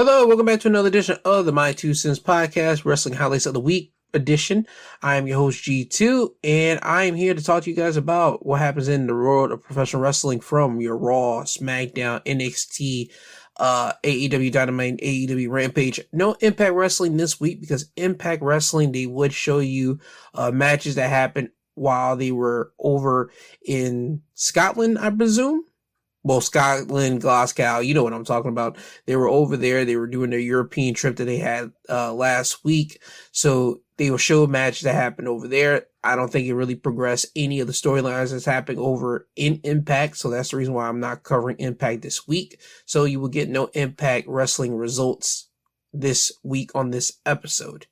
Hello, welcome back to another edition of the My Two Cents Podcast, Wrestling Highlights of the Week edition. I am your host, G2, and I am here to talk to you guys about what happens in the world of professional wrestling from your Raw, Smackdown, NXT, AEW Dynamite, and AEW Rampage. No Impact Wrestling this week because Impact Wrestling, they would show you matches that happened while they were over in Scotland, I presume. Well, Scotland, Glasgow, you know what I'm talking about. They were over there. They were doing their European trip that they had last week. So they will show a match that happened over there. I don't think it really progressed any of the storylines that's happening over in Impact. So that's the reason why I'm not covering Impact this week. So you will get no Impact Wrestling results this week on this episode.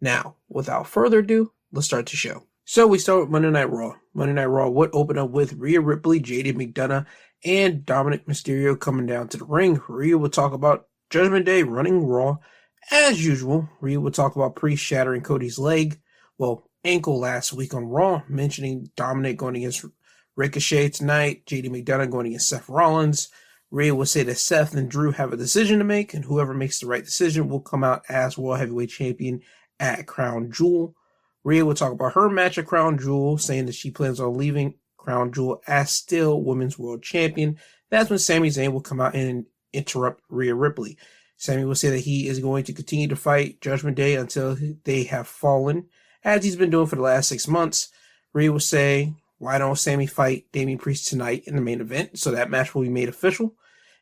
Now, without further ado, let's start the show. So we start with Monday Night Raw. Monday Night Raw would open up with Rhea Ripley, JD McDonough, and Dominic Mysterio coming down to the ring. Rhea will talk about Judgment Day running Raw. As usual, Rhea will talk about Priest shattering Cody's ankle last week on Raw, mentioning Dominic going against Ricochet tonight, JD McDonough going against Seth Rollins. Rhea will say that Seth and Drew have a decision to make, and whoever makes the right decision will come out as World Heavyweight Champion at Crown Jewel. Rhea will talk about her match at Crown Jewel, saying that she plans on leaving Crown Jewel as still Women's World Champion. That's when Sami Zayn will come out and interrupt Rhea Ripley. Sami will say that he is going to continue to fight Judgment Day until they have fallen, as he's been doing for the last 6 months. Rhea will say, why don't Sami fight Damian Priest tonight in the main event? So that match will be made official.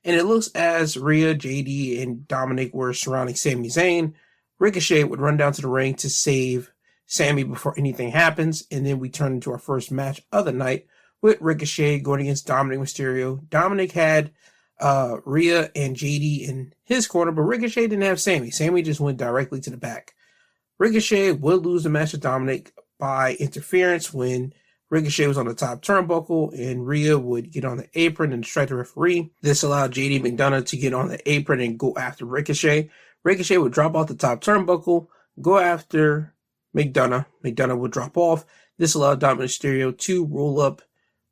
And it looks as Rhea, JD, and Dominic were surrounding Sami Zayn. Ricochet would run down to the ring to save Sami before anything happens, and then we turn into our first match of the night with Ricochet going against Dominic Mysterio. Dominic had Rhea and JD in his corner, but Ricochet didn't have Sami. Sami just went directly to the back. Ricochet would lose the match to Dominic by interference when Ricochet was on the top turnbuckle, and Rhea would get on the apron and distract the referee. This allowed JD McDonough to get on the apron and go after Ricochet. Ricochet would drop off the top turnbuckle, go after McDonough. McDonough would drop off. This allowed Dominic Mysterio to roll up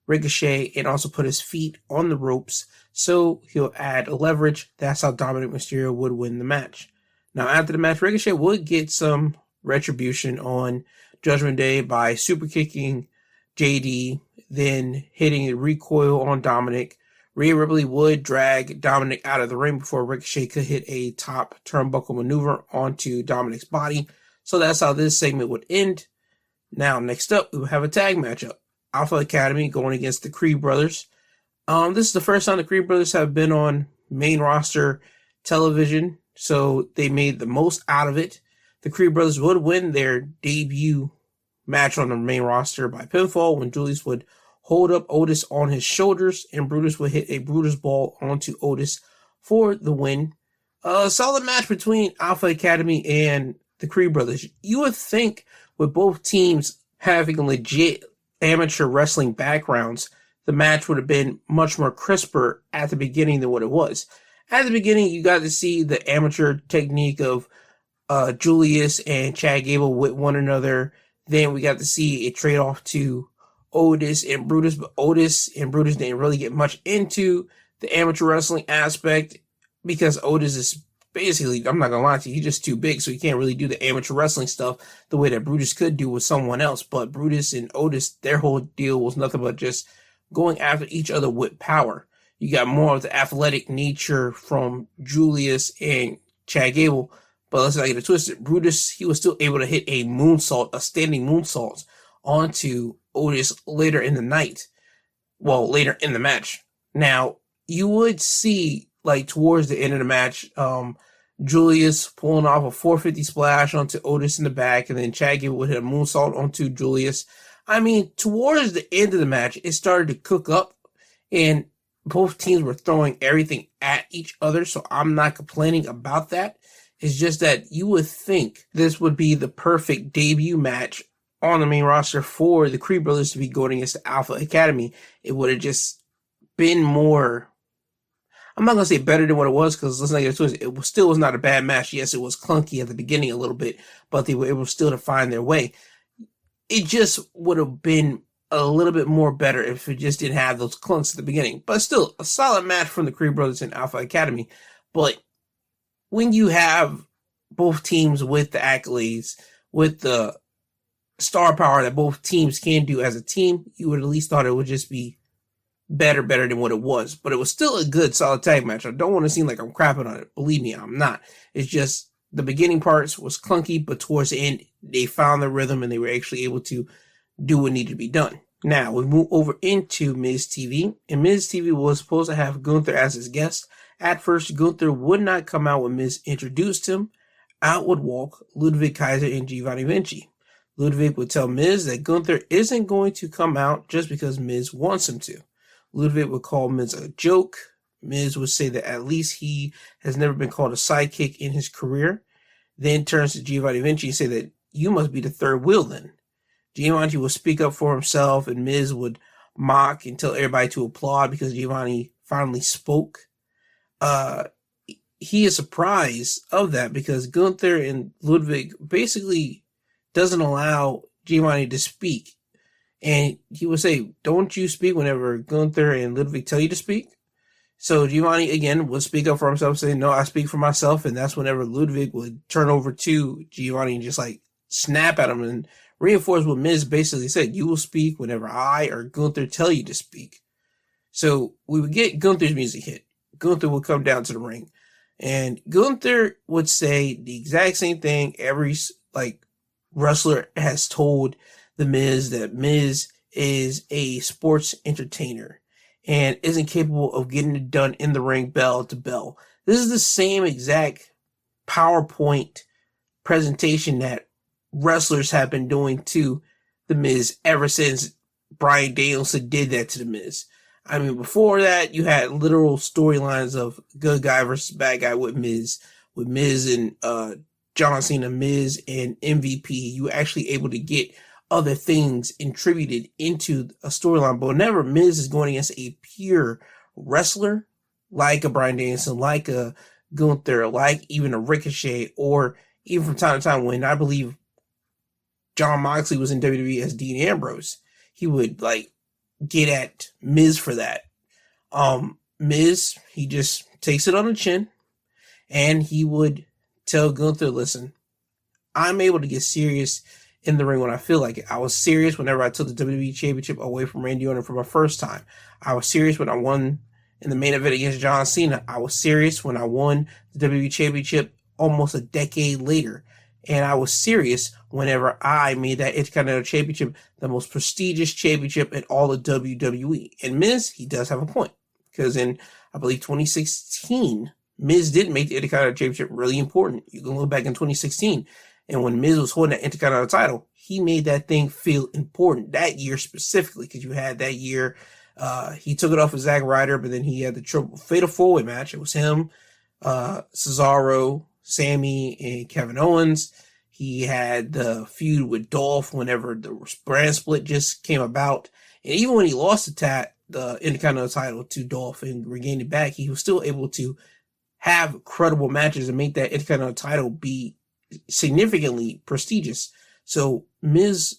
Ricochet and also put his feet on the ropes, so he'll add leverage. That's how Dominic Mysterio would win the match. Now, after the match, Ricochet would get some retribution on Judgment Day by super kicking JD, then hitting a recoil on Dominic. Rhea Ripley would drag Dominic out of the ring before Ricochet could hit a top turnbuckle maneuver onto Dominic's body. So that's how this segment would end. Now, next up, we will have a tag matchup. Alpha Academy going against the Creed Brothers. This is the first time the Creed Brothers have been on main roster television, so they made the most out of it. The Creed Brothers would win their debut match on the main roster by pinfall when Julius would hold up Otis on his shoulders and Brutus would hit a Brutus ball onto Otis for the win. A solid match between Alpha Academy and the Creed Brothers. You would think with both teams having legit amateur wrestling backgrounds, the match would have been much more crisper at the beginning than what it was. At the beginning, you got to see the amateur technique of Julius and Chad Gable with one another. Then we got to see a trade-off to Otis and Brutus, but Otis and Brutus didn't really get much into the amateur wrestling aspect because Otis is basically, I'm not going to lie to you, he's just too big, so he can't really do the amateur wrestling stuff the way that Brutus could do with someone else. But Brutus and Otis, their whole deal was nothing but just going after each other with power. You got more of the athletic nature from Julius and Chad Gable, but let's not get it twisted. Brutus, he was still able to hit a moonsault, a standing moonsault onto Otis later in the night. Well, later in the match. Now, you would see, like, towards the end of the match, Julius pulling off a 450 splash onto Otis in the back, and then Chad Gable would hit a moonsault onto Julius. I mean, towards the end of the match, it started to cook up, and both teams were throwing everything at each other, so I'm not complaining about that. It's just that you would think this would be the perfect debut match on the main roster for the Creed Brothers to be going against the Alpha Academy. It would have just been more, I'm not going to say better than what it was, because let's not get it twisted. It still was not a bad match. Yes, it was clunky at the beginning a little bit, but they were able still to find their way. It just would have been a little bit more better if it just didn't have those clunks at the beginning. But still, a solid match from the Creed Brothers and Alpha Academy. But when you have both teams with the accolades, with the star power that both teams can do as a team, you would at least thought it would just be better than what it was. But it was still a good, solid tag match. I don't want to seem like I'm crapping on it. Believe me, I'm not. It's just the beginning parts was clunky, but towards the end, they found the rhythm and they were actually able to do what needed to be done. Now, we move over into Miz TV, and Miz TV was supposed to have Gunther as his guest. At first, Gunther would not come out when Miz introduced him. Out would walk Ludwig Kaiser and Giovanni Vinci. Ludwig would tell Miz that Gunther isn't going to come out just because Miz wants him to. Ludwig would call Miz a joke. Miz would say that at least he has never been called a sidekick in his career. Then turns to Giovanni Vinci and say that you must be the third wheel then. Giovanni would speak up for himself, and Miz would mock and tell everybody to applaud because Giovanni finally spoke. He is surprised of that because Gunther and Ludwig basically doesn't allow Giovanni to speak. And he would say, don't you speak whenever Gunther and Ludwig tell you to speak? So Giovanni, again, would speak up for himself, saying, no, I speak for myself. And that's whenever Ludwig would turn over to Giovanni and just like snap at him and reinforce what Miz basically said. You will speak whenever I or Gunther tell you to speak. So we would get Gunther's music hit. Gunther would come down to the ring. And Gunther would say the exact same thing every wrestler has told the Miz, that Miz is a sports entertainer and isn't capable of getting it done in the ring bell to bell. This is the same exact PowerPoint presentation that wrestlers have been doing to the Miz ever since Bryan Danielson did that to the Miz. I mean, before that, you had literal storylines of good guy versus bad guy with Miz and John Cena, Miz and MVP. You were actually able to get other things attributed into a storyline, but whenever Miz is going against a pure wrestler, like a Bryan Danielson, like a Gunther, like even a Ricochet, or even from time to time when I believe Jon Moxley was in WWE as Dean Ambrose, he would get at Miz for that. Miz, he just takes it on the chin and he would tell Gunther, listen, I'm able to get serious in the ring when I feel like it. I was serious whenever I took the WWE Championship away from Randy Orton for my first time. I was serious when I won in the main event against John Cena. I was serious when I won the WWE Championship almost a decade later. And I was serious whenever I made that Intercontinental Championship the most prestigious championship in all of WWE. And Miz, he does have a point. Because in, I believe, 2016, Miz did make the Intercontinental Championship really important. You can look back in 2016. And when Miz was holding that Intercontinental title, he made that thing feel important that year specifically. Because you had that year, he took it off of Zack Ryder, but then he had the triple fatal four-way match. It was him, Cesaro, Sammy, and Kevin Owens. He had the feud with Dolph whenever the brand split just came about. And even when he lost the Intercontinental title to Dolph and regained it back, he was still able to have credible matches and make that Intercontinental title be significantly prestigious. So Miz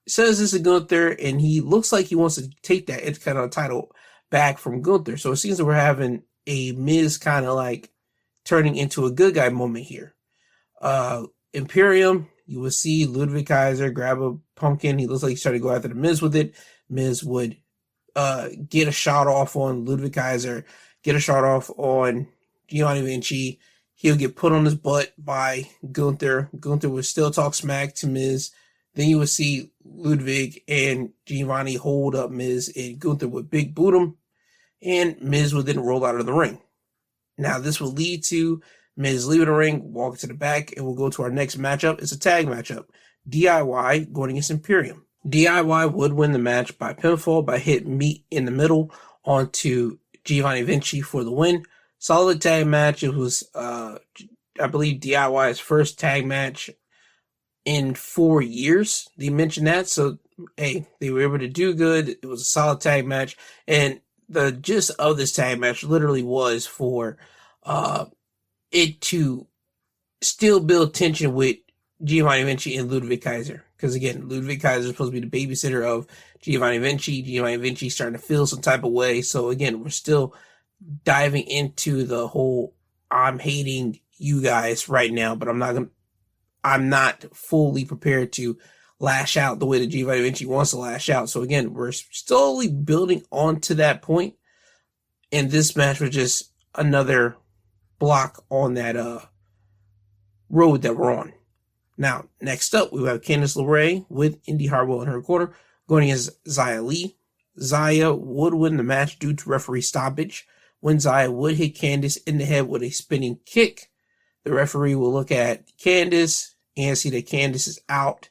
says this to Gunther, and he looks like he wants to take that Intercontinental title back from Gunther. So it seems that we're having a Miz kind of turning into a good guy moment here. Imperium, you will see Ludwig Kaiser grab a pumpkin. He looks like he's trying to go after the Miz with it. Miz would get a shot off on Ludwig Kaiser, get a shot off on Giovanni Vinci. He'll get put on his butt by Gunther. Gunther would still talk smack to Miz. Then you would see Ludwig and Giovanni hold up Miz, and Gunther would big boot him, and Miz would then roll out of the ring. Now, this will lead to Miz leaving the ring, walking to the back, and we'll go to our next matchup. It's a tag matchup. DIY going against Imperium. DIY would win the match by pinfall by hit meat in the middle onto Giovanni Vinci for the win. Solid tag match. It was, I believe, DIY's first tag match in 4 years. They mentioned that. So, hey, they were able to do good. It was a solid tag match. And the gist of this tag match literally was for it to still build tension with Giovanni Vinci and Ludwig Kaiser. Because again, Ludwig Kaiser is supposed to be the babysitter of Giovanni Vinci. Giovanni Vinci is starting to feel some type of way. So again, we're still diving into the whole I'm hating you guys right now, but I'm not fully prepared to lash out the way that Giovanni Vinci wants to lash out. So again, we're slowly building onto that point, and this match was just another block on that road that we're on. Now, next up, we have Candice LeRae with Indy Hartwell in her corner going against Xia Li. Xia would win the match due to referee stoppage when Xia would hit Candice in the head with a spinning kick. The referee will look at Candice and see that Candice is out,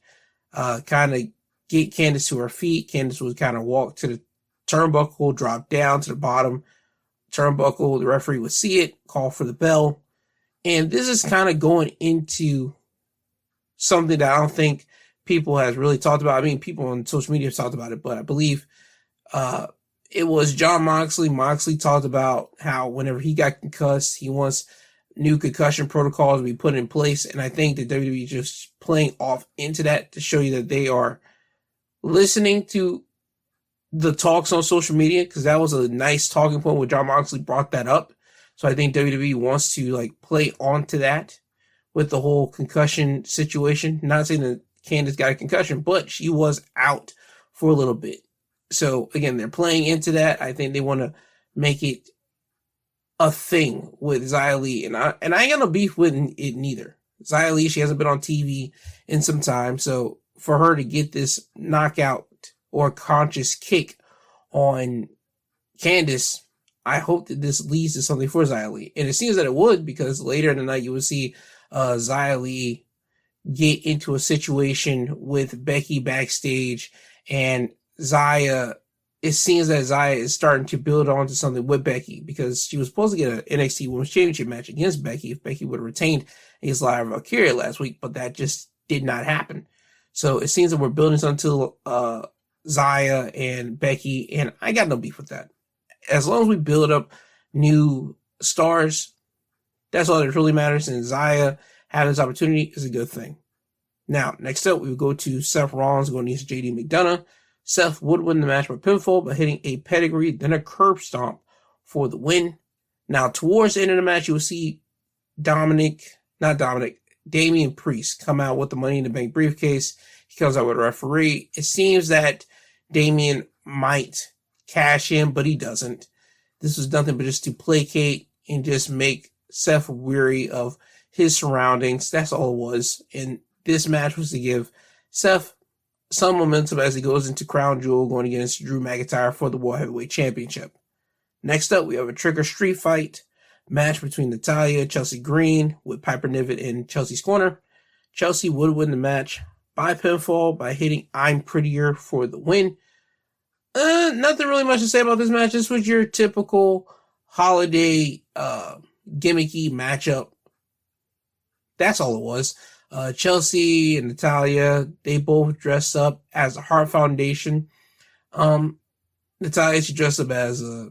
kind of get Candice to her feet. Candice would kind of walk to the turnbuckle, drop down to the bottom turnbuckle. The referee would see it, call for the bell. And this is kind of going into something that I don't think people has really talked about. I mean, people on social media have talked about it, but I believe it was Jon Moxley. Moxley talked about how whenever he got concussed, he wants new concussion protocols to be put in place. And I think that WWE is just playing off into that to show you that they are listening to the talks on social media, because that was a nice talking point when Jon Moxley brought that up. So I think WWE wants to like play onto that with the whole concussion situation. Not saying that Candice got a concussion, but she was out for a little bit. So again, they're playing into that. I think they want to make it a thing with Xia Li, and I ain't got no beef with it neither. Xia Li, she hasn't been on TV in some time, so for her to get this knockout or conscious kick on Candice, I hope that this leads to something for Xia Li. And it seems that it would, because later in the night you will see Xia Li get into a situation with Becky backstage, and Xia, it seems that Xia is starting to build onto something with Becky, because she was supposed to get an NXT Women's Championship match against Becky if Becky would have retained against Lyra Valkyria last week, but that just did not happen. So it seems that we're building something to Xia and Becky, and I got no beef with that. As long as we build up new stars, that's all that really matters, and Xia having this opportunity is a good thing. Now, next up, we will go to Seth Rollins going against JD McDonough. Seth would win the match by pinfall by hitting a pedigree, then a curb stomp for the win. Now, towards the end of the match, you will see Damian Priest come out with the Money in the Bank briefcase. He comes out with a referee. It seems that Damian might cash in, but he doesn't. This was nothing but just to placate and just make Seth weary of his surroundings. That's all it was. And this match was to give Seth some momentum as he goes into Crown Jewel going against Drew McIntyre for the World Heavyweight Championship. Next up, we have a Trigger Street Fight match between Natalya and Chelsea Green with Piper Niven in Chelsea's corner. Chelsea would win the match by pinfall by hitting I'm Prettier for the win. Nothing really much to say about this match. This was your typical holiday gimmicky matchup. That's all it was. Chelsea and Natalya, they both dressed up as the Heart Foundation. Natalya, she dressed up as a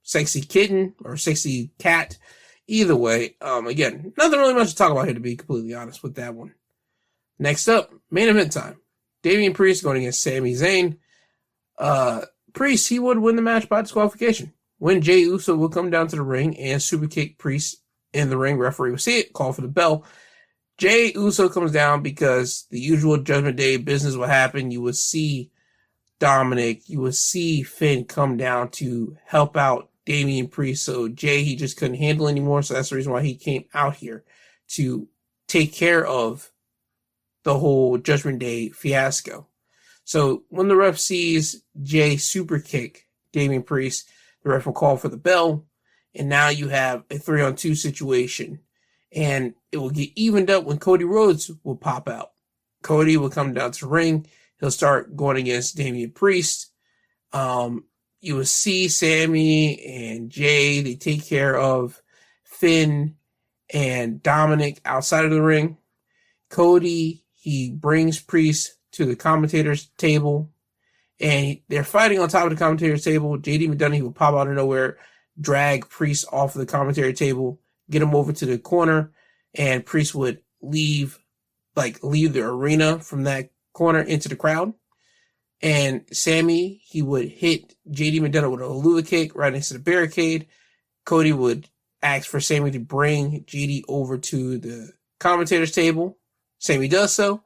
sexy kitten or sexy cat. Either way, again, nothing really much to talk about here, to be completely honest with that one. Next up, main event time. Damian Priest going against Sami Zayn. Priest, he would win the match by disqualification. When Jey Uso would come down to the ring and super kick Priest in the ring, referee would see it, call for the bell. Jey Uso comes down because the usual Judgment Day business would happen. You would see Dominic, you would see Finn come down to help out Damian Priest. So Jey, he just couldn't handle anymore. So that's the reason why he came out here to take care of the whole Judgment Day fiasco. So when the ref sees Jey super kick Damian Priest, the ref will call for the bell. And now you have a 3-on-2 situation. And it will get evened up when Cody Rhodes will pop out. Cody will come down to the ring. He'll start going against Damian Priest. You will see Sammy and Jey. They take care of Finn and Dominic outside of the ring. Cody, he brings Priest to the commentator's table. And they're fighting on top of the commentator's table. JD McDonough, he will pop out of nowhere, drag Priest off of the commentary table, get him over to the corner, and Priest would leave the arena from that corner into the crowd. And Sammy, he would hit JD McDonough with a Helluva Kick right next to the barricade. Cody would asks for Sammy to bring JD over to the commentator's table. Sammy does so.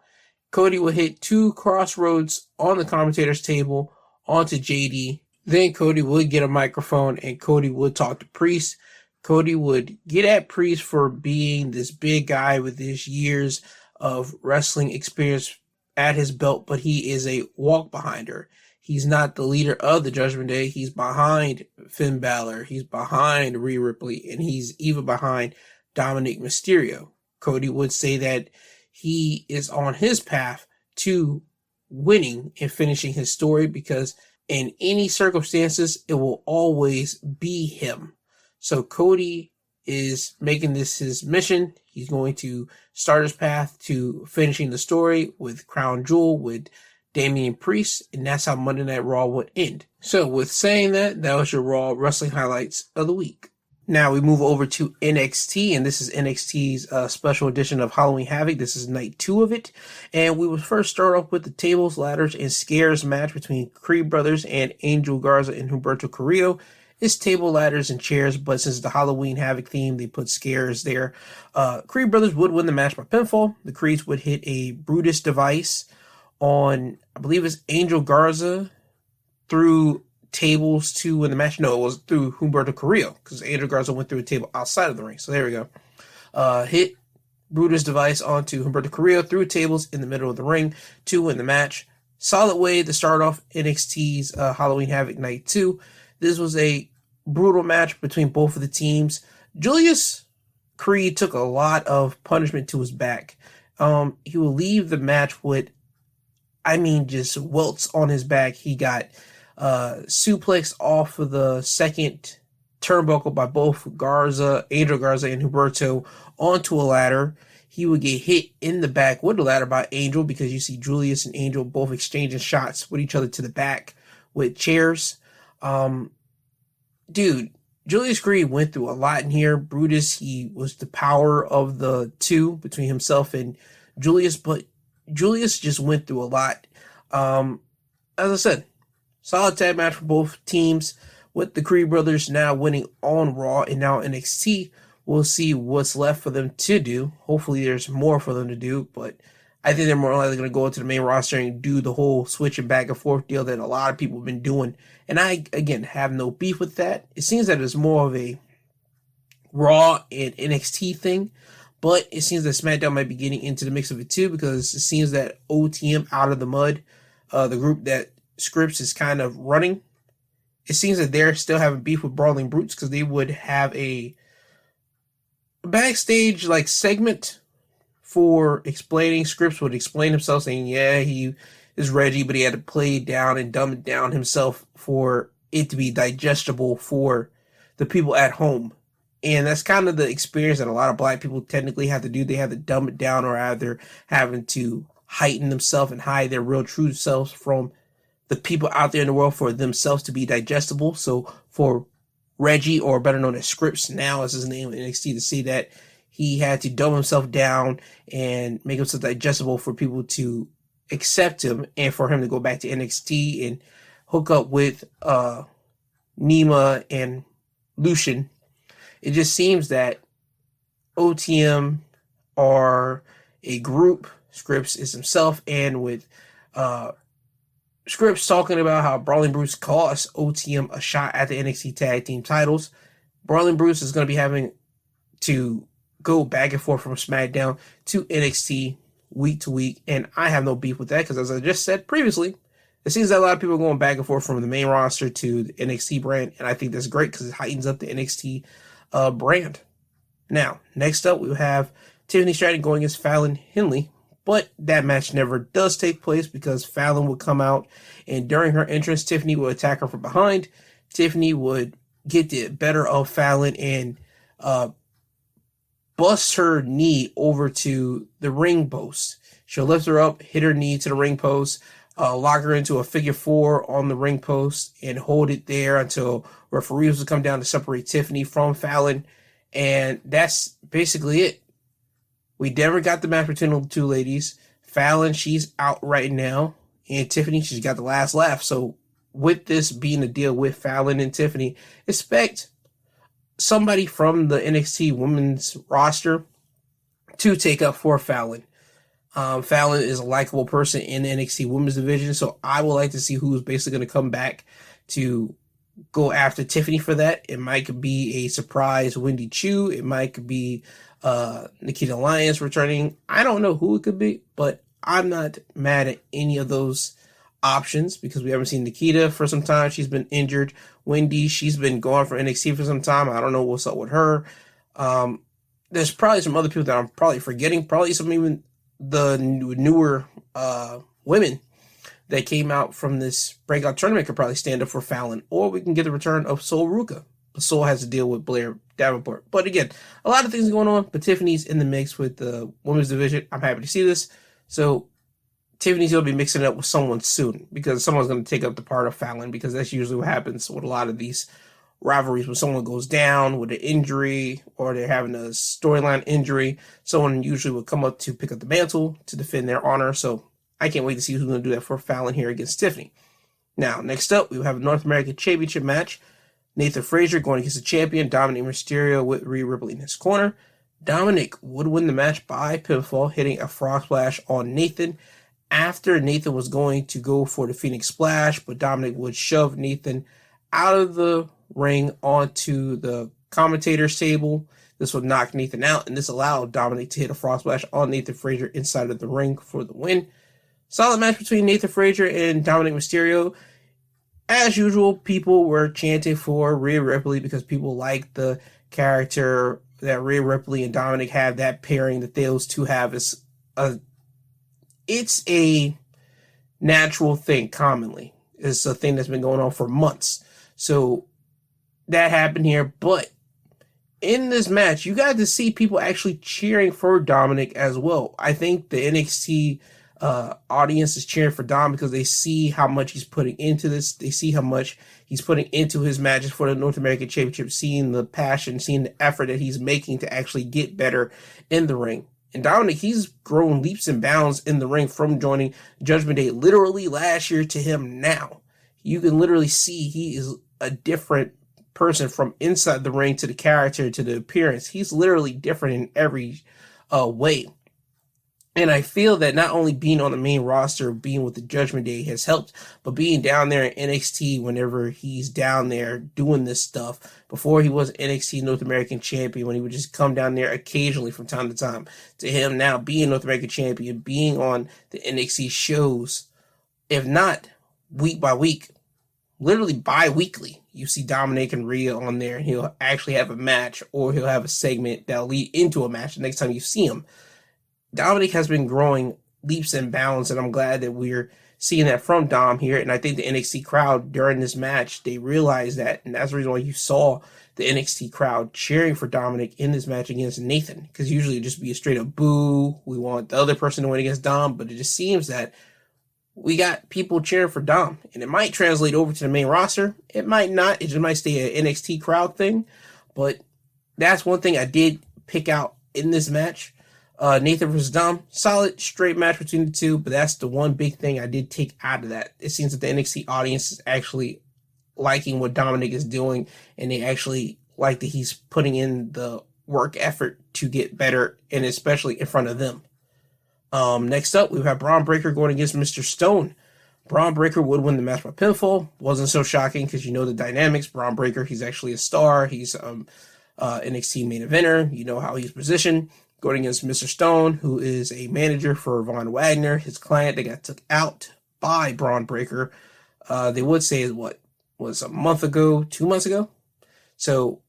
Cody will hit 2 crossroads on the commentator's table onto JD. Then Cody would get a microphone and Cody would talk to Priest. Cody would get at Priest for being this big guy with his years of wrestling experience at his belt, but he is a walk behinder. He's not the leader of the Judgment Day. He's behind Finn Balor. He's behind Rhea Ripley, and he's even behind Dominic Mysterio. Cody would say that he is on his path to winning and finishing his story because in any circumstances, it will always be him. So Cody is making this his mission. He's going to start his path to finishing the story with Crown Jewel, with Damian Priest, and that's how Monday Night Raw would end. So with saying that, that was your Raw wrestling highlights of the week. Now we move over to NXT, and this is NXT's special edition of Halloween Havoc. This is night 2 of it, and we will first start off with the tables, ladders, and scares match between Creed Brothers and Angel Garza and Humberto Carrillo. It's table, ladders, and chairs, but since it's the Halloween Havoc theme, they put scares there. Creed Brothers would win the match by pinfall. The Creeds would hit a Brutus device on, I believe it's Angel Garza, through tables to win the match. No, it was through Humberto Carrillo, because Angel Garza went through a table outside of the ring. So there we go. Hit Brutus device onto Humberto Carrillo through tables in the middle of the ring to win the match. Solid way to start off NXT's Halloween Havoc Night 2. This was a brutal match between both of the teams. Julius Creed took a lot of punishment to his back. He will leave the match with, just welts on his back. He got suplexed off of the second turnbuckle by both Angel Garza and Humberto onto a ladder. He would get hit in the back with the ladder by Angel because you see Julius and Angel both exchanging shots with each other to the back with chairs. Julius Creed went through a lot in here. Brutus, he was the power of the two between himself and Julius, but Julius just went through a lot. As I said, solid tag match for both teams with the Creed Brothers now winning on Raw and now NXT. We'll see what's left for them to do. Hopefully there's more for them to do, but I think they're more likely going to go into the main roster and do the whole switching back and forth deal that a lot of people have been doing. And I, again, have no beef with that. It seems that it's more of a Raw and NXT thing, but it seems that SmackDown might be getting into the mix of it too, because it seems that OTM Out of the Mud, the group that Scripps is kind of running, it seems that they're still having beef with Brawling Brutes because they would have a backstage segment for explaining. Scripps would explain himself saying, yeah, he is Reggie, but he had to play it down and dumb it down himself for it to be digestible for the people at home. And that's kind of the experience that a lot of black people technically have to do. They have to dumb it down, or either having to heighten themselves and hide their real true selves from the people out there in the world for themselves to be digestible. So for Reggie, or better known as Scripps now as his name in NXT, to say that he had to dumb himself down and make himself digestible for people to accept him, and for him to go back to NXT and hook up with Nima and Lucian. It just seems that OTM are a group. Scripps is himself, and with Scripps talking about how Brawling Brutes cost OTM a shot at the NXT Tag Team titles, Brawling Brutes is going to be having to go back and forth from SmackDown to NXT week to week, and I have no beef with that because, as I just said previously, it seems that a lot of people are going back and forth from the main roster to the NXT brand, and I think that's great because it heightens up the NXT brand. Now, next up, we have Tiffany Stratton going against Fallon Henley, but that match never does take place because Fallon would come out, and during her entrance, Tiffany would attack her from behind. Tiffany would get the better of Fallon and bust her knee over to the ring post. She'll lift her up, hit her knee to the ring post, lock her into a figure 4 on the ring post, and hold it there until referees will come down to separate Tiffany from Fallon. And that's basically it. We never got the match between the two ladies. Fallon, she's out right now, and Tiffany, she's got the last laugh. So with this being a deal with Fallon and Tiffany, expect somebody from the NXT women's roster to take up for Fallon. Fallon is a likable person in the NXT women's division, so I would like to see who's basically going to come back to go after Tiffany for that. It might be a surprise Wendy Chu. It might be Nikita Lyons returning. I don't know who it could be, but I'm not mad at any of those options because we haven't seen Nikita for some time. She's been injured. Wendy, she's been gone from NXT for some time. I don't know what's up with her. There's probably some other people that I'm probably forgetting. Probably some even the newer women that came out from this breakout tournament could probably stand up for Fallon, or we can get the return of Sol Ruka. Sol has to deal with Blair Davenport. But again, a lot of things going on, but Tiffany's in the mix with the women's division. I'm happy to see this. So Tiffany's going to be mixing it up with someone soon because someone's going to take up the part of Fallon because that's usually what happens with a lot of these rivalries. When someone goes down with an injury or they're having a storyline injury, someone usually will come up to pick up the mantle to defend their honor. So I can't wait to see who's going to do that for Fallon here against Tiffany. Now, next up, we have a North American Championship match. Nathan Frazier going against the champion, Dominic Mysterio, with Rhea Ripley in his corner. Dominic would win the match by pinfall, hitting a frog splash on Nathan. After Nathan was going to go for the Phoenix Splash, but Dominic would shove Nathan out of the ring onto the commentator's table. This would knock Nathan out, and this allowed Dominic to hit a frog splash on Nathan Frazier inside of the ring for the win. Solid match between Nathan Frazier and Dominic Mysterio. As usual, people were chanting for Rhea Ripley because people like the character that Rhea Ripley and Dominic have, that pairing that those two have. It's a natural thing commonly. It's a thing that's been going on for months. So that happened here. But in this match, you got to see people actually cheering for Dominic as well. I think the NXT audience is cheering for Dom because they see how much he's putting into this. They see how much he's putting into his matches for the North American Championship, seeing the passion, seeing the effort that he's making to actually get better in the ring. And Dominic, he's grown leaps and bounds in the ring from joining Judgment Day literally last year to him now. You can literally see he is a different person from inside the ring to the character to the appearance. He's literally different in every way. And I feel that not only being on the main roster, being with the Judgment Day has helped, but being down there in NXT whenever he's down there doing this stuff. Before he was NXT North American Champion, when he would just come down there occasionally from time to time, to him now being North American Champion, being on the NXT shows, if not week by week, literally bi-weekly, you see Dominic and Rhea on there, and he'll actually have a match, or he'll have a segment that'll lead into a match the next time you see him. Dominic has been growing leaps and bounds, and I'm glad that we're seeing that from Dom here. And I think the NXT crowd during this match, they realized that, and that's the reason why you saw the NXT crowd cheering for Dominic in this match against Nathan, because usually it'd just be a straight up boo. We want the other person to win against Dom, but it just seems that we got people cheering for Dom, and it might translate over to the main roster. It might not. It just might stay an NXT crowd thing, but that's one thing I did pick out in this match. Nathan versus Dom, solid straight match between the two, but that's the one big thing I did take out of that. It seems that the NXT audience is actually liking what Dominic is doing, and they actually like that he's putting in the work effort to get better, and especially in front of them. Next up, we have Braun Breaker going against Mr. Stone. Braun Breaker would win the match by pinfall. Wasn't so shocking because you know the dynamics. Braun Breaker, he's actually a star. He's NXT main eventer. You know how he's positioned. Going against Mr. Stone, who is a manager for Von Wagner, his client that got took out by Braun Breaker. They would say what was a month ago, 2 months ago. So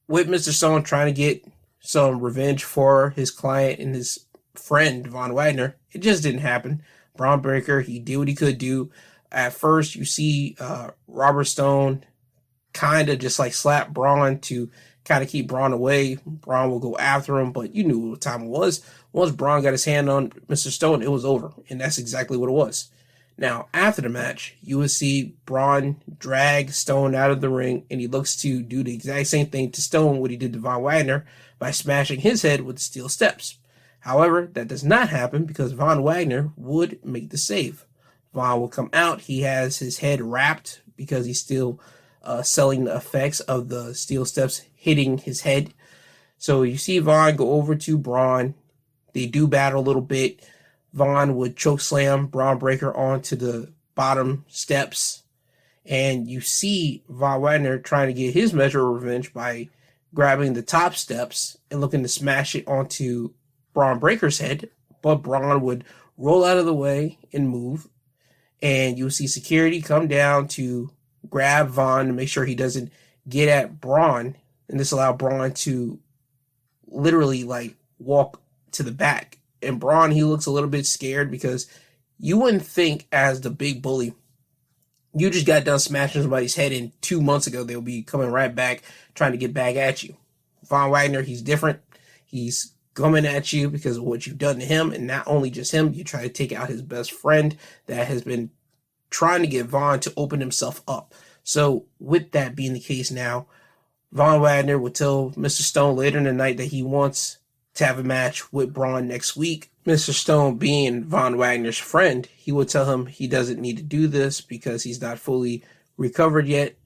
with Mr. Stone trying to get some revenge for his client and his friend Von Wagner, it just didn't happen. Braun Breaker, he did what he could do. At first, you see Robert Stone kind of just like slap Braun to kind of keep Braun away. Braun will go after him, but you knew what time it was. Once Braun got his hand on Mr. Stone, it was over, and that's exactly what it was. Now, after the match, you would see Braun drag Stone out of the ring, and he looks to do the exact same thing to Stone what he did to Von Wagner by smashing his head with steel steps. However, that does not happen because Von Wagner would make the save. Von will come out. He has his head wrapped because he's still selling the effects of the steel steps hitting his head. So you see Vaughn go over to Braun. They do battle a little bit. Vaughn would choke slam Braun Breaker onto the bottom steps. And you see Von Wagner trying to get his measure of revenge by grabbing the top steps and looking to smash it onto Braun Breaker's head. But Braun would roll out of the way and move. And you'll see security come down to grab Vaughn to make sure he doesn't get at Braun. And this allowed Braun to literally walk to the back. And Braun, he looks a little bit scared because you wouldn't think as the big bully, you just got done smashing somebody's head in 2 months ago, they'll be coming right back trying to get back at you. Von Wagner, he's different. He's coming at you because of what you've done to him. And not only just him, you try to take out his best friend that has been trying to get Vaughn to open himself up. So with that being the case now, Von Wagner would tell Mr. Stone later in the night that he wants to have a match with Braun next week. Mr. Stone, being Von Wagner's friend, he would tell him he doesn't need to do this because he's not fully recovered yet.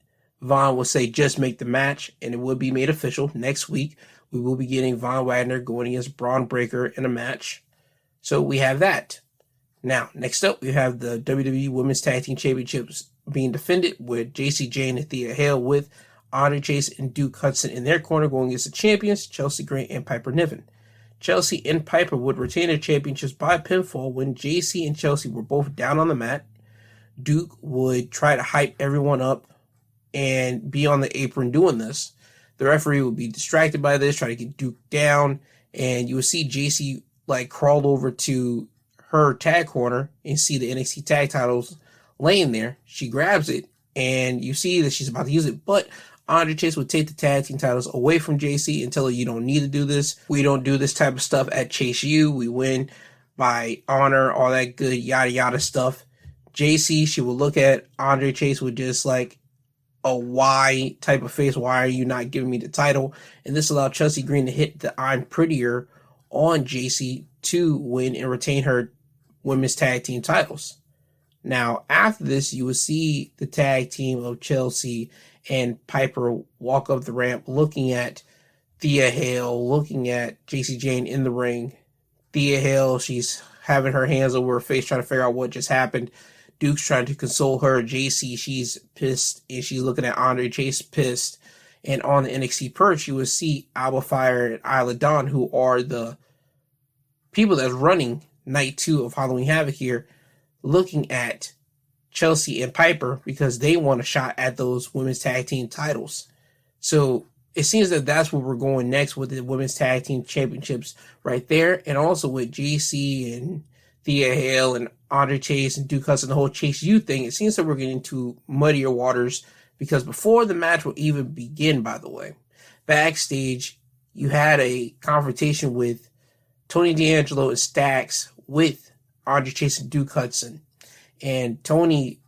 Von will say just make the match, and it will be made official next week. We will be getting Von Wagner going against Braun Breaker in a match. So we have that. Now, next up, we have the WWE Women's Tag Team Championships being defended with JC Jane and Thea Hale with Andre Chase and Duke Hudson in their corner going against the champions, Chelsea Green and Piper Niven. Chelsea and Piper would retain their championships by pinfall when JC and Chelsea were both down on the mat. Duke would try to hype everyone up and be on the apron doing this. The referee would be distracted by this, try to get Duke down, and you would see JC crawl over to her tag corner and see the NXT tag titles laying there. She grabs it, and you see that she's about to use it, but Andre Chase would take the tag team titles away from JC and tell her, you don't need to do this. We don't do this type of stuff at Chase U. We win by honor, all that good yada yada stuff. JC, she would look at Andre Chase with just a why type of face. Why are you not giving me the title? And this allowed Chelsea Green to hit the I'm prettier on JC to win and retain her women's tag team titles. Now, after this, you will see the tag team of Chelsea and Piper walk up the ramp looking at Thea Hale, looking at JC Jane in the ring. Thea Hale, she's having her hands over her face trying to figure out what just happened. Duke's trying to console her. JC, she's pissed, and she's looking at Andre Chase pissed. And on the NXT perch, you will see Alba Fire and Isla Dawn, who are the people that's running night 2 of Halloween Havoc here, looking at Chelsea and Piper because they want a shot at those women's tag team titles. So it seems that that's where we're going next with the women's tag team championships right there. And also with JC and Thea Hale and Andre Chase and Duke Hudson, the whole Chase U thing, it seems that we're getting into muddier waters because before the match will even begin, by the way, backstage, you had a confrontation with Tony D'Angelo and Stax with Andre Chase and Duke Hudson. And Tony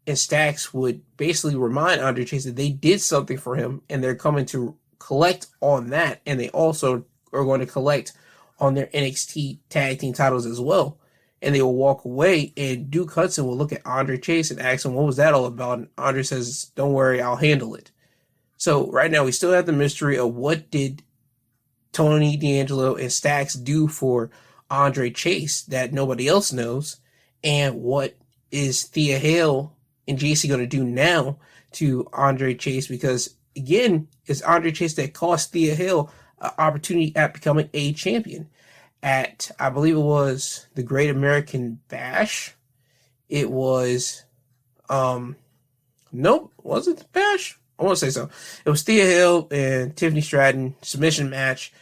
and Stax would basically remind Andre Chase that they did something for him and they're coming to collect on that. And they also are going to collect on their NXT tag team titles as well. And they will walk away, and Duke Hudson will look at Andre Chase and ask him, what was that all about? And Andre says, don't worry, I'll handle it. So right now we still have the mystery of what did Tony D'Angelo and Stax do for Andre Chase that nobody else knows, and what is Thea Hale and JC going to do now to Andre Chase? Because again, it's Andre Chase that cost Thea Hale an opportunity at becoming a champion at, I believe it was the Great American Bash. It was, nope, was it the Bash? I want to say so. It was Thea Hale and Tiffany Stratton submission match.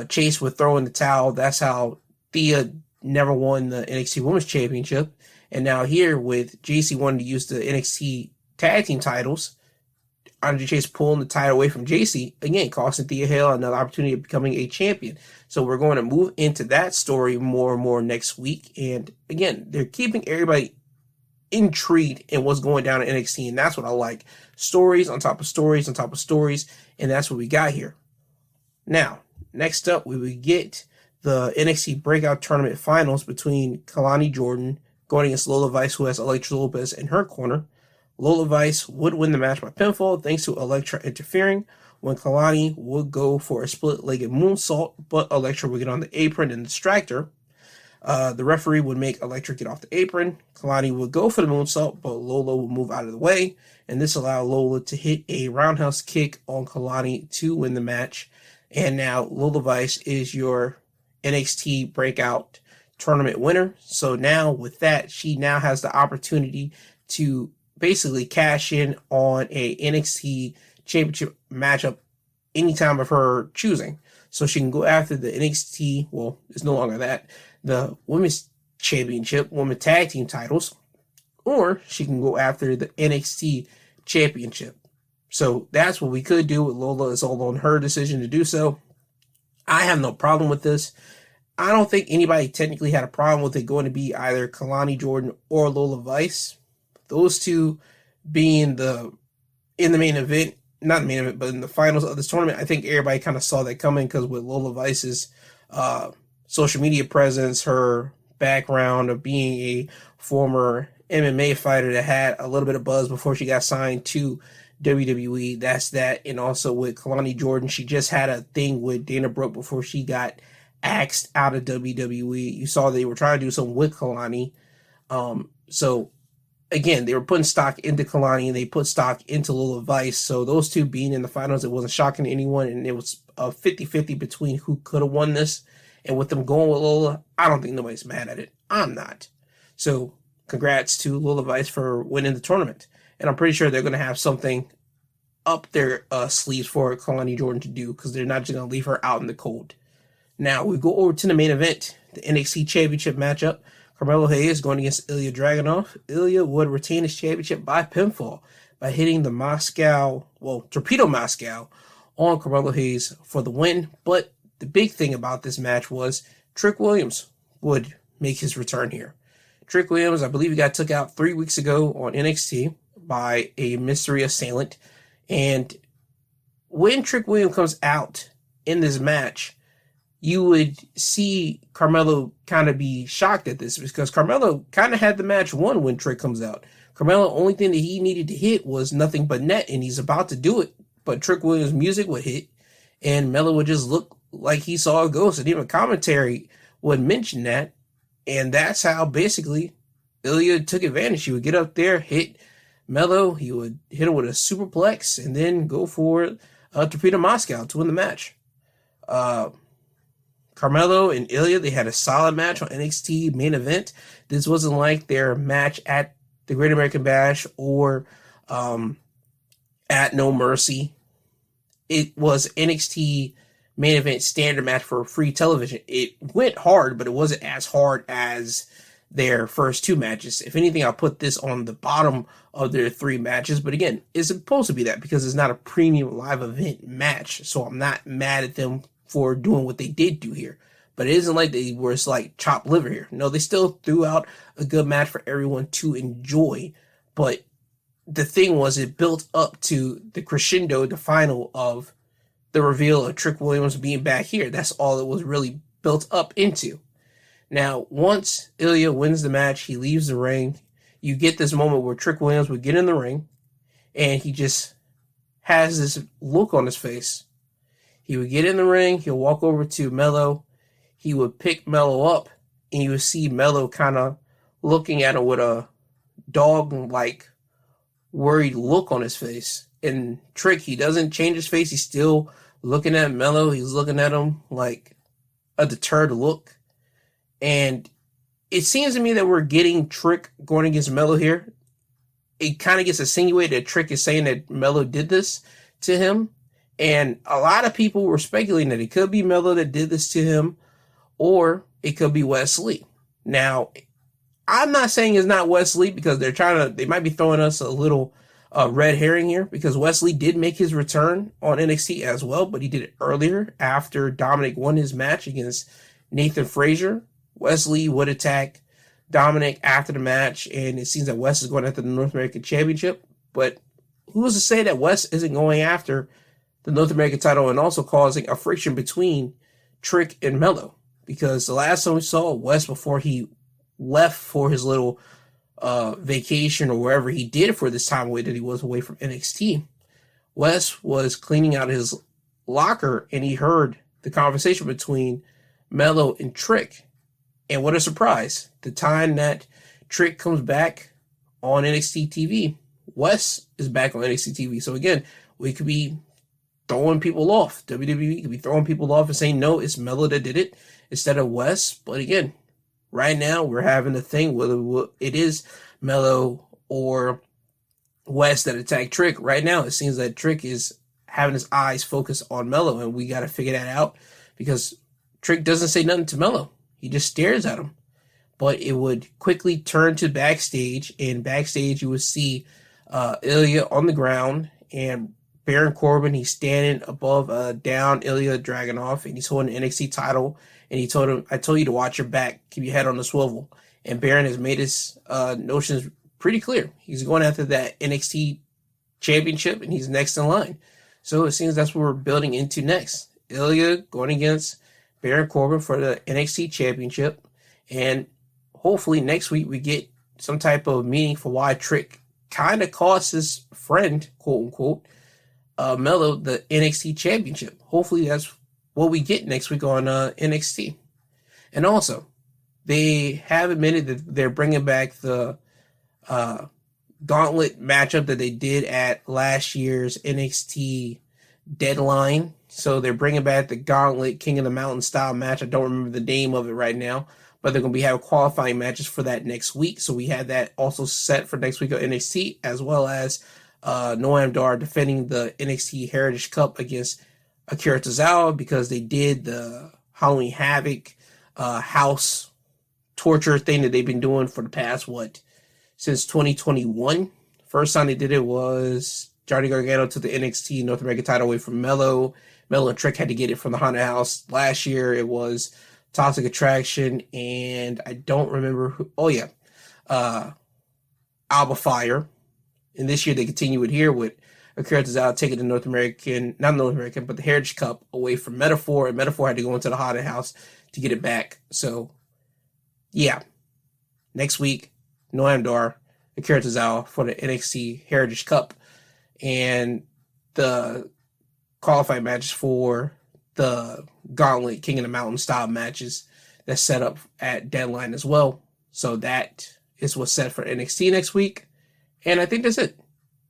Chase would throw in the towel. That's how Thea never won the NXT Women's Championship. And now here with JC wanting to use the NXT tag team titles, Andre Chase pulling the title away from JC, again, costing Thea Hale another opportunity of becoming a champion. So we're going to move into that story more and more next week. And again, they're keeping everybody intrigued in what's going down in NXT. And that's what I like. Stories on top of stories on top of stories. And that's what we got here. Now, next up, we would get the NXT Breakout Tournament Finals between Kalani Jordan going against Lola Vice, who has Elektra Lopez in her corner, Lola Vice would win the match by pinfall thanks to Elektra interfering when Kalani would go for a split-legged moonsault, but Elektra would get on the apron and distract her. The referee would make Elektra get off the apron. Kalani would go for the moonsault, but Lola would move out of the way, and this allowed Lola to hit a roundhouse kick on Kalani to win the match. And now Lola Vice is your NXT Breakout Tournament winner. So now with that, she now has the opportunity to basically cash in on a NXT Championship matchup anytime of her choosing. So she can go after the NXT, well, it's no longer that, the Women's Championship, Women's Tag Team titles, or she can go after the NXT Championship. So that's what we could do with Lola. It's all on her decision to do so. I have no problem with this. I don't think anybody technically had a problem with it going to be either Kalani Jordan or Lola Vice. Those two being in the main event, not the main event, but in the finals of this tournament. I think everybody kind of saw that coming because with Lola Vice's social media presence, her background of being a former MMA fighter that had a little bit of buzz before she got signed to WWE. That's that. And also with Kalani Jordan, she just had a thing with Dana Brooke before she got axed out of WWE. You saw they were trying to do something with Kalani. So again, they were putting stock into Kalani and they put stock into Lola Vice. So those two being in the finals, it wasn't shocking to anyone. And it was a 50-50 between who could have won this. And with them going with Lola, I don't think nobody's mad at it. I'm not. So congrats to Lola Vice for winning the tournament. And I'm pretty sure they're going to have something up their sleeves for Kalani Jordan to do because they're not just going to leave her out in the cold. Now we go over to the main event, the NXT Championship matchup. Carmelo Hayes going against Ilya Dragunov. Ilya would retain his championship by pinfall by hitting the Torpedo Moscow on Carmelo Hayes for the win. But the big thing about this match was Trick Williams would make his return here. Trick Williams, I believe he got took out 3 weeks ago on NXT by a mystery assailant. And when Trick Williams comes out in this match, you would see Carmelo kind of be shocked at this because Carmelo kind of had the match won when Trick comes out. Carmelo, only thing that he needed to hit was nothing but net, and he's about to do it. But Trick Williams' music would hit, and Melo would just look like he saw a ghost, and even commentary would mention that. And that's how basically Ilya took advantage. He would get up there, hit Melo, he would hit him with a superplex, and then go for Torpedo Moscow to win the match. Carmelo and Ilya, they had a solid match on NXT main event. This wasn't like their match at the Great American Bash or at No Mercy. It was NXT main event standard match for free television. It went hard, but it wasn't as hard as their first two matches. If anything, I'll put this on the bottom of their three matches. But again, it's supposed to be that because it's not a premium live event match. So I'm not mad at them for doing what they did do here. But it isn't like they were like chopped liver here. No, they still threw out a good match for everyone to enjoy. But the thing was, it built up to the crescendo, the final of the reveal of Trick Williams being back here. That's all it was really built up into. Now, once Ilya wins the match, he leaves the ring. You get this moment where Trick Williams would get in the ring and he just has this look on his face. He would get in the ring, he'll walk over to Melo, he would pick Melo up, and you would see Melo kind of looking at him with a dog-like worried look on his face. And Trick, he doesn't change his face, he's still looking at Melo, he's looking at him like a deterred look. And it seems to me that we're getting Trick going against Melo here. It kind of gets insinuated that Trick is saying that Melo did this to him. And a lot of people were speculating that it could be Melo that did this to him, or it could be Wesley. Now, I'm not saying it's not Wesley because they might be throwing us a little red herring here because Wesley did make his return on NXT as well, but he did it earlier after Dominic won his match against Nathan Frazier. Wesley would attack Dominic after the match, and it seems that Wes is going after the North American Championship. But who's to say that Wes isn't going after the North American title and also causing a friction between Trick and Melo? Because the last time we saw Wes before he left for his little vacation or wherever he did for this time away that he was away from NXT, Wes was cleaning out his locker and he heard the conversation between Mello and Trick. And what a surprise. The time that Trick comes back on NXT TV, Wes is back on NXT TV. So again, we could be throwing people off. WWE could be throwing people off and saying, no, it's Mello that did it instead of Wes. But again, right now we're having a thing whether it is Mello or Wes that attacked Trick. Right now, it seems that Trick is having his eyes focused on Mello, and we got to figure that out because Trick doesn't say nothing to Mello. He just stares at him. But it would quickly turn to backstage, and backstage you would see Ilya on the ground, and Baron Corbin, he's standing above down Ilya Dragunov, and he's holding the NXT title, and he told him, I told you to watch your back, keep your head on the swivel. And Baron has made his notions pretty clear. He's going after that NXT championship, and he's next in line. So it seems that's what we're building into next. Ilya going against Baron Corbin for the NXT championship, and hopefully next week we get some type of meaning for why Trick kind of cost his friend, quote unquote, Mello, the NXT championship. Hopefully that's what we get next week on NXT. And also, they have admitted that they're bringing back the gauntlet matchup that they did at last year's NXT Deadline. So they're bringing back the Gauntlet King of the Mountain style match. I don't remember the name of it right now, but they're going to be having qualifying matches for that next week. So we had that also set for next week on NXT, as well as Noam Dar defending the NXT Heritage Cup against Akira Tozawa, because they did the Halloween Havoc house torture thing that they've been doing for the past, since 2021. First time they did it was Johnny Gargano took the NXT North American title away from Mello. Mello and Trick had to get it from the Haunted House. Last year it was Toxic Attraction, and I don't remember who. Oh yeah, Alba Fire. And this year they continue it here with Akira Tozawa taking the not North American, but the Heritage Cup away from Metaphor, and Metaphor had to go into the Haunted House to get it back. So yeah, next week, Noam Dar, Akira Tozawa for the NXT Heritage Cup, and the qualifying matches for the Gauntlet King of the Mountain style matches that's set up at Deadline as well. So that is what's set for NXT next week. And I think that's it.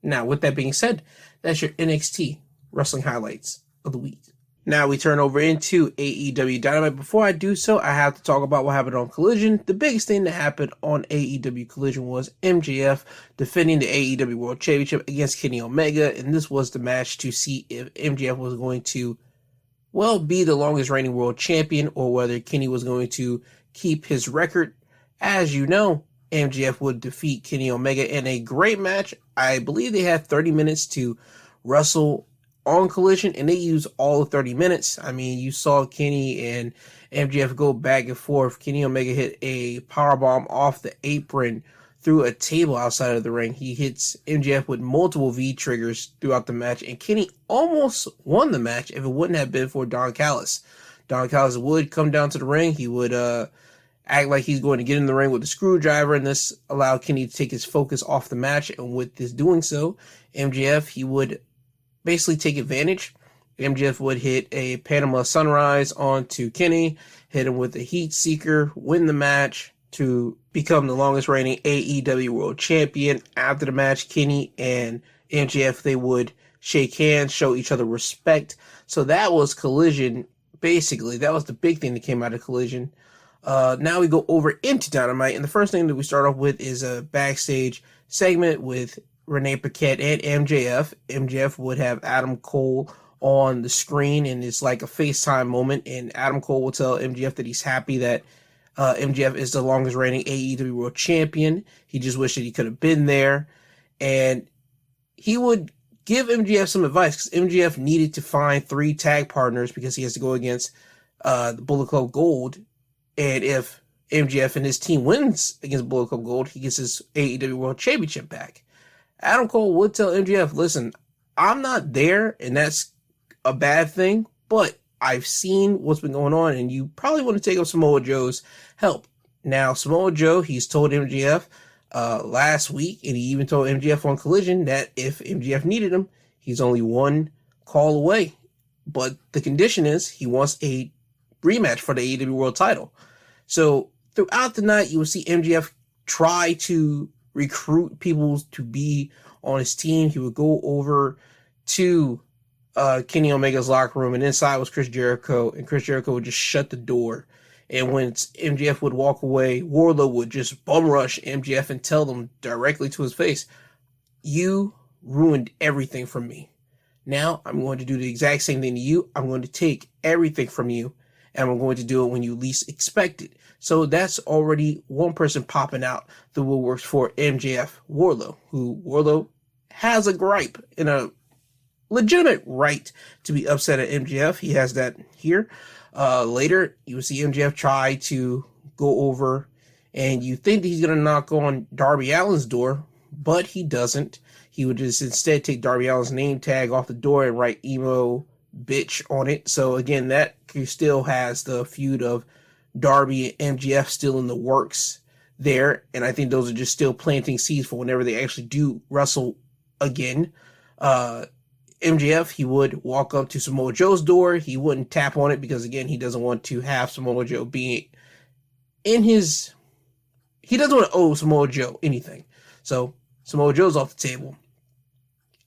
Now, with that being said, that's your NXT wrestling highlights of the week. Now we turn over into AEW Dynamite. Before I do so, I have to talk about what happened on Collision. The biggest thing that happened on AEW Collision was MJF defending the AEW World Championship against Kenny Omega. And this was the match to see if MJF was going to, be the longest reigning world champion, or whether Kenny was going to keep his record. As you know, MJF would defeat Kenny Omega in a great match. I believe they had 30 minutes to wrestle on Collision, and they used all of 30 minutes. I mean, you saw Kenny and MJF go back and forth. Kenny Omega hit a powerbomb off the apron through a table outside of the ring. He hits MJF with multiple V-triggers throughout the match, and Kenny almost won the match if it wouldn't have been for Don Callis. Don Callis would come down to the ring. He would act like he's going to get in the ring with a screwdriver, and this allowed Kenny to take his focus off the match. And with this doing so, MJF, he would basically take advantage. MJF would hit a Panama Sunrise onto Kenny, hit him with a Heat Seeker, win the match to become the longest reigning AEW World Champion. After the match, Kenny and MJF, they would shake hands, show each other respect. So that was Collision. Basically, that was the big thing that came out of Collision. Now we go over into Dynamite, and the first thing that we start off with is a backstage segment with Renee Paquette and MJF. MJF would have Adam Cole on the screen, and it's like a FaceTime moment, and Adam Cole will tell MJF that he's happy that MJF is the longest reigning AEW World Champion. He just wished that he could have been there, and he would give MJF some advice, because MJF needed to find 3 tag partners because he has to go against the Bullet Club Gold. And if MJF and his team wins against Bullet Club Gold, he gets his AEW World Championship back. Adam Cole would tell MJF, listen, I'm not there, and that's a bad thing, but I've seen what's been going on, and you probably want to take up Samoa Joe's help. Now, Samoa Joe, he's told MJF, last week, and he even told MJF on Collision that if MJF needed him, he's only one call away. But the condition is he wants a rematch for the AEW World title. So throughout the night, you will see MJF try to recruit people to be on his team. He would go over to Kenny Omega's locker room, and inside was Chris Jericho, and Chris Jericho would just shut the door. And when MJF would walk away, Wardlow would just bum rush MJF and tell them directly to his face, "You ruined everything from me. Now I'm going to do the exact same thing to you. I'm going to take everything from you, and I'm going to do it when you least expect it." So that's already one person popping out the woodworks for MJF. Wardlow has a gripe and a legitimate right to be upset at MJF. He has that here. Later, you will see MJF try to go over, and you think that he's going to knock on Darby Allin's door, but he doesn't. He would just instead take Darby Allin's name tag off the door and write emo bitch on it. So again, that still has the feud of Darby and MJF still in the works there. And I think those are just still planting seeds for whenever they actually do wrestle again. MJF, he would walk up to Samoa Joe's door. He wouldn't tap on it because, again, he doesn't want to have Samoa Joe being in his... He doesn't want to owe Samoa Joe anything. So Samoa Joe's off the table.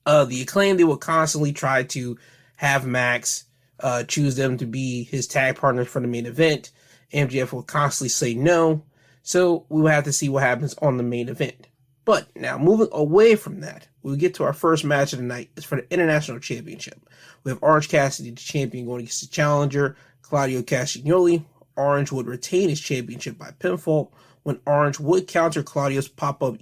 The Acclaim, they would constantly try to have Max choose them to be his tag partners for the main event. MJF will constantly say no. So we will have to see what happens on the main event. But now, moving away from that, we get to our first match of the night. It's for the International Championship. We have Orange Cassidy, the champion, going against the challenger, Claudio Castagnoli. Orange would retain his championship by pinfall, when Orange would counter Claudio's pop-up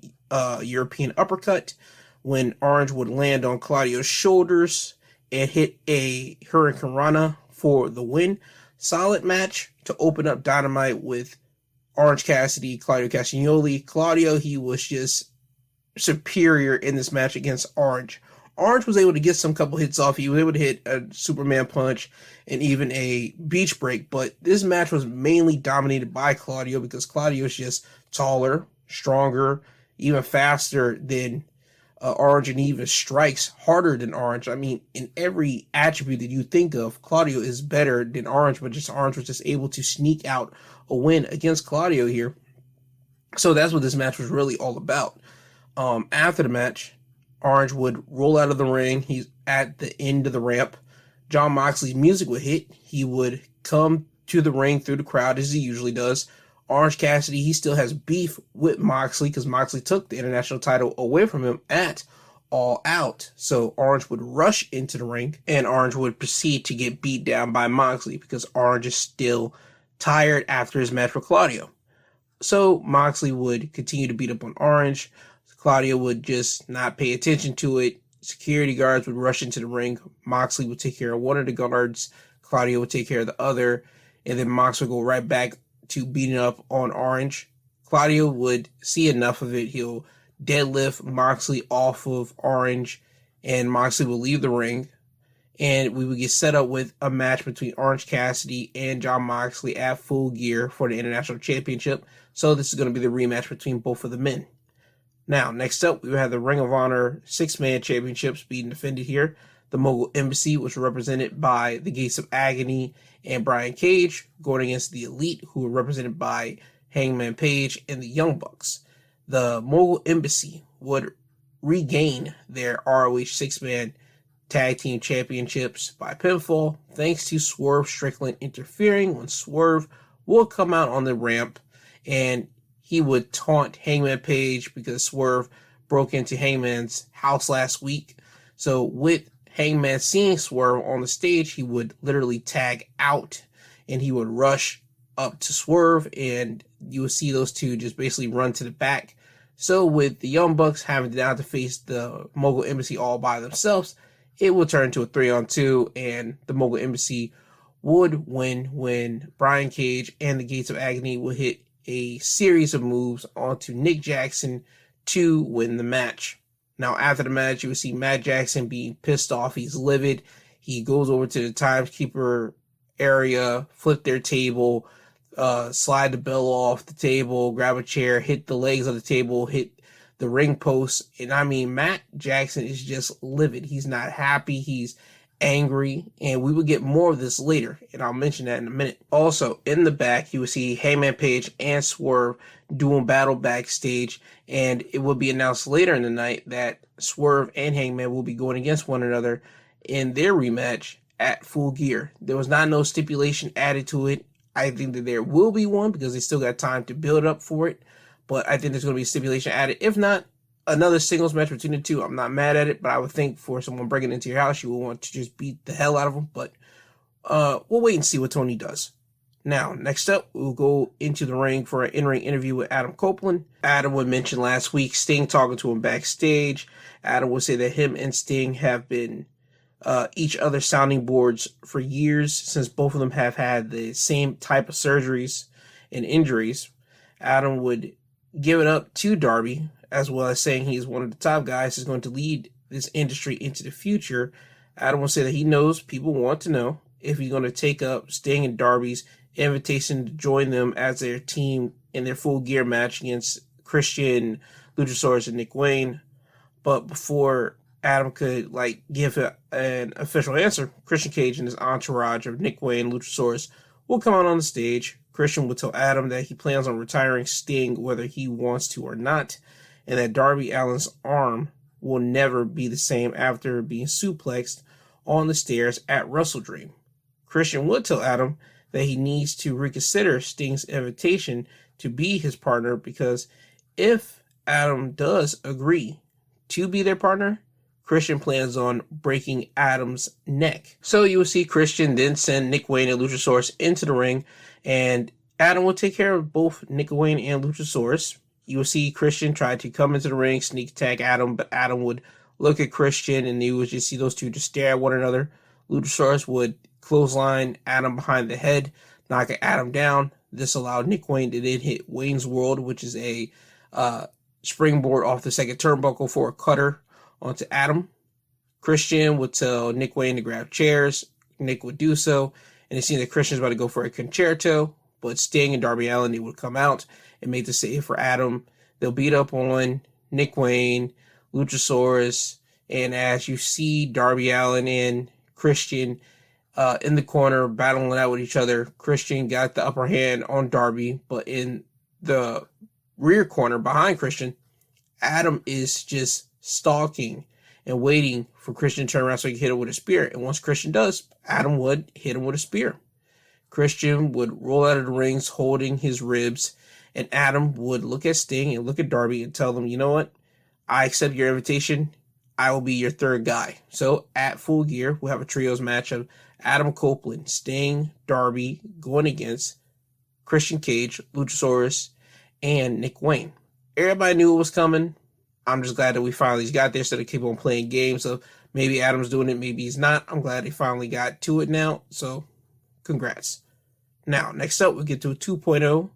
European uppercut, when Orange would land on Claudio's shoulders and hit a Hurricane Rana for the win. Solid match to open up Dynamite with Orange Cassidy, Claudio Castagnoli. Claudio, he was just superior in this match against Orange. Orange was able to get some couple hits off. He was able to hit a Superman punch and even a beach break, but this match was mainly dominated by Claudio because Claudio is just taller, stronger, even faster than Orange, and even strikes harder than Orange. I mean, in every attribute that you think of, Claudio is better than Orange, but just Orange was just able to sneak out a win against Claudio here. So that's what this match was really all about. After the match, Orange would roll out of the ring. He's at the end of the ramp. Jon Moxley's music would hit. He would come to the ring through the crowd as he usually does. Orange Cassidy, he still has beef with Moxley because Moxley took the international title away from him at All Out. So Orange would rush into the ring, and Orange would proceed to get beat down by Moxley because Orange is still tired after his match with Claudio. So Moxley would continue to beat up on Orange. Claudio would just not pay attention to it. Security guards would rush into the ring. Moxley would take care of one of the guards. Claudio would take care of the other. And then Mox would go right back to beating up on Orange. Claudio would see enough of it. He'll deadlift Moxley off of Orange, and Moxley will leave the ring. And we would get set up with a match between Orange Cassidy and Jon Moxley at Full Gear for the International Championship. So this is going to be the rematch between both of the men. Now, next up, we have the Ring of Honor 6-man championships being defended here. The Mogul Embassy was represented by the Gates of Agony and Brian Cage, going against the Elite, who were represented by Hangman Page and the Young Bucks. The Mogul Embassy would regain their ROH 6-man tag team championships by pinfall, thanks to Swerve Strickland interfering when Swerve will come out on the ramp, and he would taunt Hangman Page because Swerve broke into Hangman's house last week. So with Hangman seeing Swerve on the stage, he would literally tag out and he would rush up to Swerve, and you would see those two just basically run to the back. So with the Young Bucks having now to face the Mogul Embassy all by themselves, it will turn to a 3-on-2, and the Mogul Embassy would win when Brian Cage and the Gates of Agony would hit a series of moves onto Nick Jackson to win the match. Now, after the match, you will see Matt Jackson being pissed off. He's livid. He goes over to the timekeeper area, flip their table. slide the bell off the table, grab a chair, hit the legs of the table, hit the ring post. And I mean, Matt Jackson is just livid. He's not happy. He's angry. And we will get more of this later. And I'll mention that in a minute. Also, in the back, you will see Hangman Page and Swerve doing battle backstage. And it will be announced later in the night that Swerve and Hangman will be going against one another in their rematch at Full Gear. There was not no stipulation added to it. I think that there will be one because they still got time to build up for it. But I think there's going to be a stipulation added. If not, another singles match between the two. I'm not mad at it, but I would think for someone breaking into your house, you would want to just beat the hell out of them. But we'll wait and see what Tony does. Now, next up, we'll go into the ring for an in-ring interview with Adam Copeland. Adam would mention last week Sting talking to him backstage. Adam would say that him and Sting have been each other's sounding boards for years, since both of them have had the same type of surgeries and injuries. Adam would give it up to Darby, as well as saying he's one of the top guys who's going to lead this industry into the future. Adam will say that he knows people want to know if he's going to take up Sting and Darby's invitation to join them as their team in their Full Gear match against Christian, Luchasaurus, and Nick Wayne. But before Adam could give an official answer, Christian Cage and his entourage of Nick Wayne and Luchasaurus will come out on the stage. Christian will tell Adam that he plans on retiring Sting whether he wants to or not, and that Darby Allin's arm will never be the same after being suplexed on the stairs at Wrestle Dream. Christian would tell Adam that he needs to reconsider Sting's invitation to be his partner, because if Adam does agree to be their partner, Christian plans on breaking Adam's neck. So you will see Christian then send Nick Wayne and Luchasaurus into the ring, and Adam will take care of both Nick Wayne and Luchasaurus. You will see Christian try to come into the ring, sneak attack Adam, but Adam would look at Christian, and you would just see those two just stare at one another. Luchasaurus would clothesline Adam behind the head, knocking Adam down. This allowed Nick Wayne to then hit Wayne's World, which is a springboard off the second turnbuckle for a cutter onto Adam. Christian would tell Nick Wayne to grab chairs. Nick would do so, and it seemed that Christian's about to go for a concerto, but Sting and Darby Allin, they would come out and make the save for Adam. They'll beat up on Nick Wayne, Luchasaurus, and as you see Darby Allin and Christian in the corner battling out with each other, Christian got the upper hand on Darby, but in the rear corner behind Christian, Adam is just stalking and waiting for Christian to turn around so he can hit him with a spear. And once Christian does, Adam would hit him with a spear. Christian would roll out of the rings holding his ribs, and Adam would look at Sting and look at Darby and tell them, you know what? I accept your invitation. I will be your third guy. So at Full Gear, we'll have a trios match of Adam Copeland, Sting, Darby going against Christian Cage, Luchasaurus, and Nick Wayne. Everybody knew it was coming. I'm just glad that we finally got there instead of keep on playing games. So maybe Adam's doing it, maybe he's not. I'm glad they finally got to it now. So congrats. Now, next up, we get to a 2.0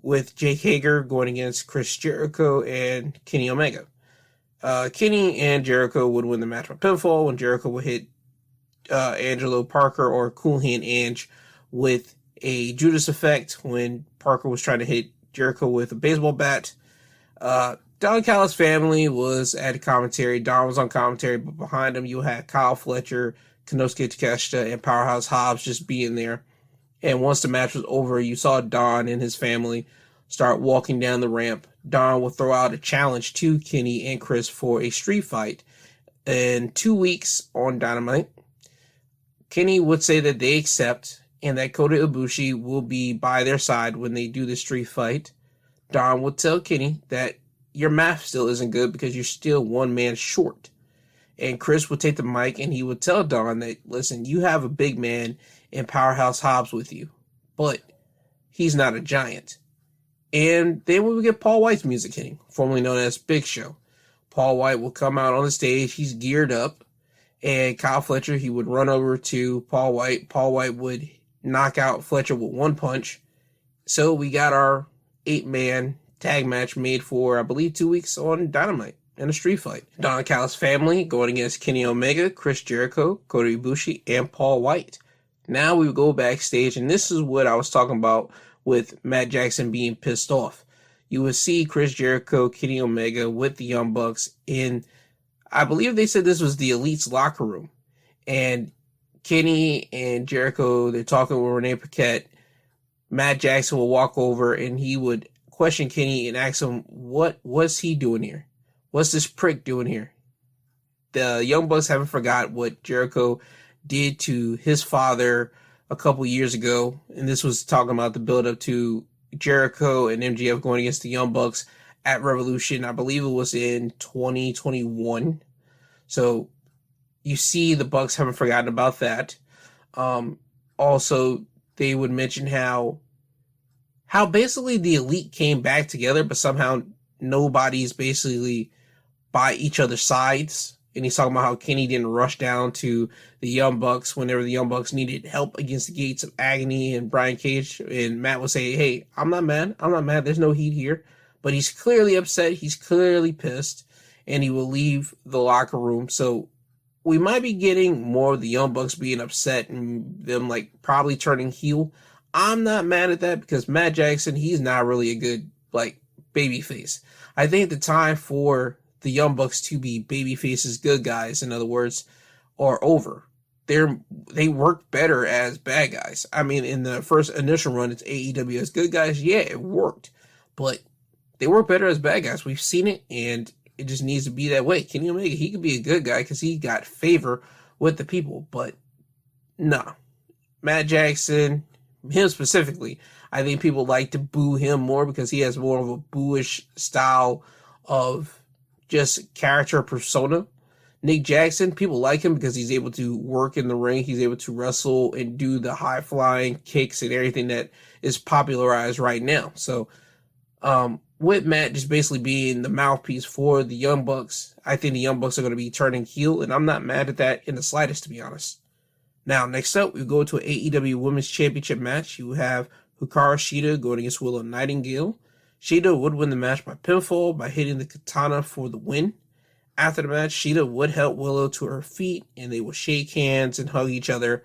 with Jake Hager going against Chris Jericho and Kenny Omega. Kenny and Jericho would win the match by pinfall when Jericho would hit Angelo Parker or Cool Hand Ange with a Judas effect when Parker was trying to hit Jericho with a baseball bat. Don Callis' family was at commentary. Don was on commentary, but behind him you had Kyle Fletcher, Konosuke Takeshita, and Powerhouse Hobbs just being there. And once the match was over, you saw Don and his family start walking down the ramp. Don will throw out a challenge to Kenny and Chris for a street fight in 2 weeks on Dynamite. Kenny would say that they accept and that Kota Ibushi will be by their side when they do the street fight. Don would tell Kenny that your math still isn't good because you're still one man short. And Chris would take the mic and he would tell Don that, listen, you have a big man in Powerhouse Hobbs with you, but he's not a giant. And then we would get Paul White's music hitting, formerly known as Big Show. Paul White will come out on the stage. He's geared up. And Kyle Fletcher, he would run over to Paul White. Paul White would knock out Fletcher with one punch. So we got our 8-man tag match made for, I believe, 2 weeks on Dynamite in a street fight. Don Callis' family going against Kenny Omega, Chris Jericho, Kota Ibushi, and Paul White. Now we go backstage, and this is what I was talking about with Matt Jackson being pissed off. You would see Chris Jericho, Kenny Omega with the Young Bucks in, I believe they said this was the Elite's locker room. And Kenny and Jericho, they're talking with Renee Paquette. Matt Jackson will walk over and he would question Kenny and ask him, what's he doing here? What's this prick doing here? The Young Bucks haven't forgot what Jericho did to his father a couple years ago. And this was talking about the build up to Jericho and MJF going against the Young Bucks at Revolution. I believe it was in 2021. So you see the Bucks haven't forgotten about that. Also, they would mention how basically the Elite came back together, but somehow nobody's basically by each other's sides. And he's talking about how Kenny didn't rush down to the Young Bucks whenever the Young Bucks needed help against the Gates of Agony and Brian Cage. And Matt would say, hey, I'm not mad. There's no heat here. But he's clearly upset. He's clearly pissed. And he will leave the locker room. So we might be getting more of the Young Bucks being upset and them like probably turning heel. I'm not mad at that because Matt Jackson, he's not really a good like baby face. I think the time for the Young Bucks to be baby faces, good guys, in other words, are over. They work better as bad guys. I mean, in the first initial run, it's AEW as good guys. Yeah, it worked, but they work better as bad guys. We've seen it, and it just needs to be that way. Kenny Omega, he could be a good guy because he got favor with the people, but nah. Matt Jackson, him specifically, I think people like to boo him more because he has more of a booish style of just character persona. Nick Jackson, people like him because he's able to work in the ring. He's able to wrestle and do the high flying kicks and everything that is popularized right now. So, with Matt just basically being the mouthpiece for the Young Bucks, I think the Young Bucks are going to be turning heel, and I'm not mad at that in the slightest, to be honest. Now, next up, we go to an AEW Women's Championship match. You have Hikaru Shida going against Willow Nightingale. Shida would win the match by pinfall by hitting the katana for the win. After the match, Shida would help Willow to her feet, and they would shake hands and hug each other.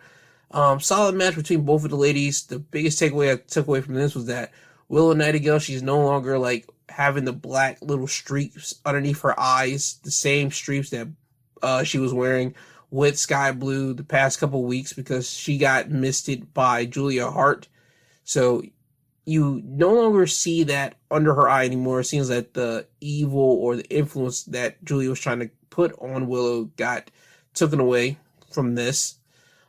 Solid match between both of the ladies. The biggest takeaway I took away from this was that Willow Nightingale, she's no longer like having the black little streaks underneath her eyes, the same streaks that she was wearing with Sky Blue the past couple weeks because she got misted by Julia Hart. So you no longer see that under her eye anymore. It seems that the evil or the influence that Julia was trying to put on Willow got taken away from this.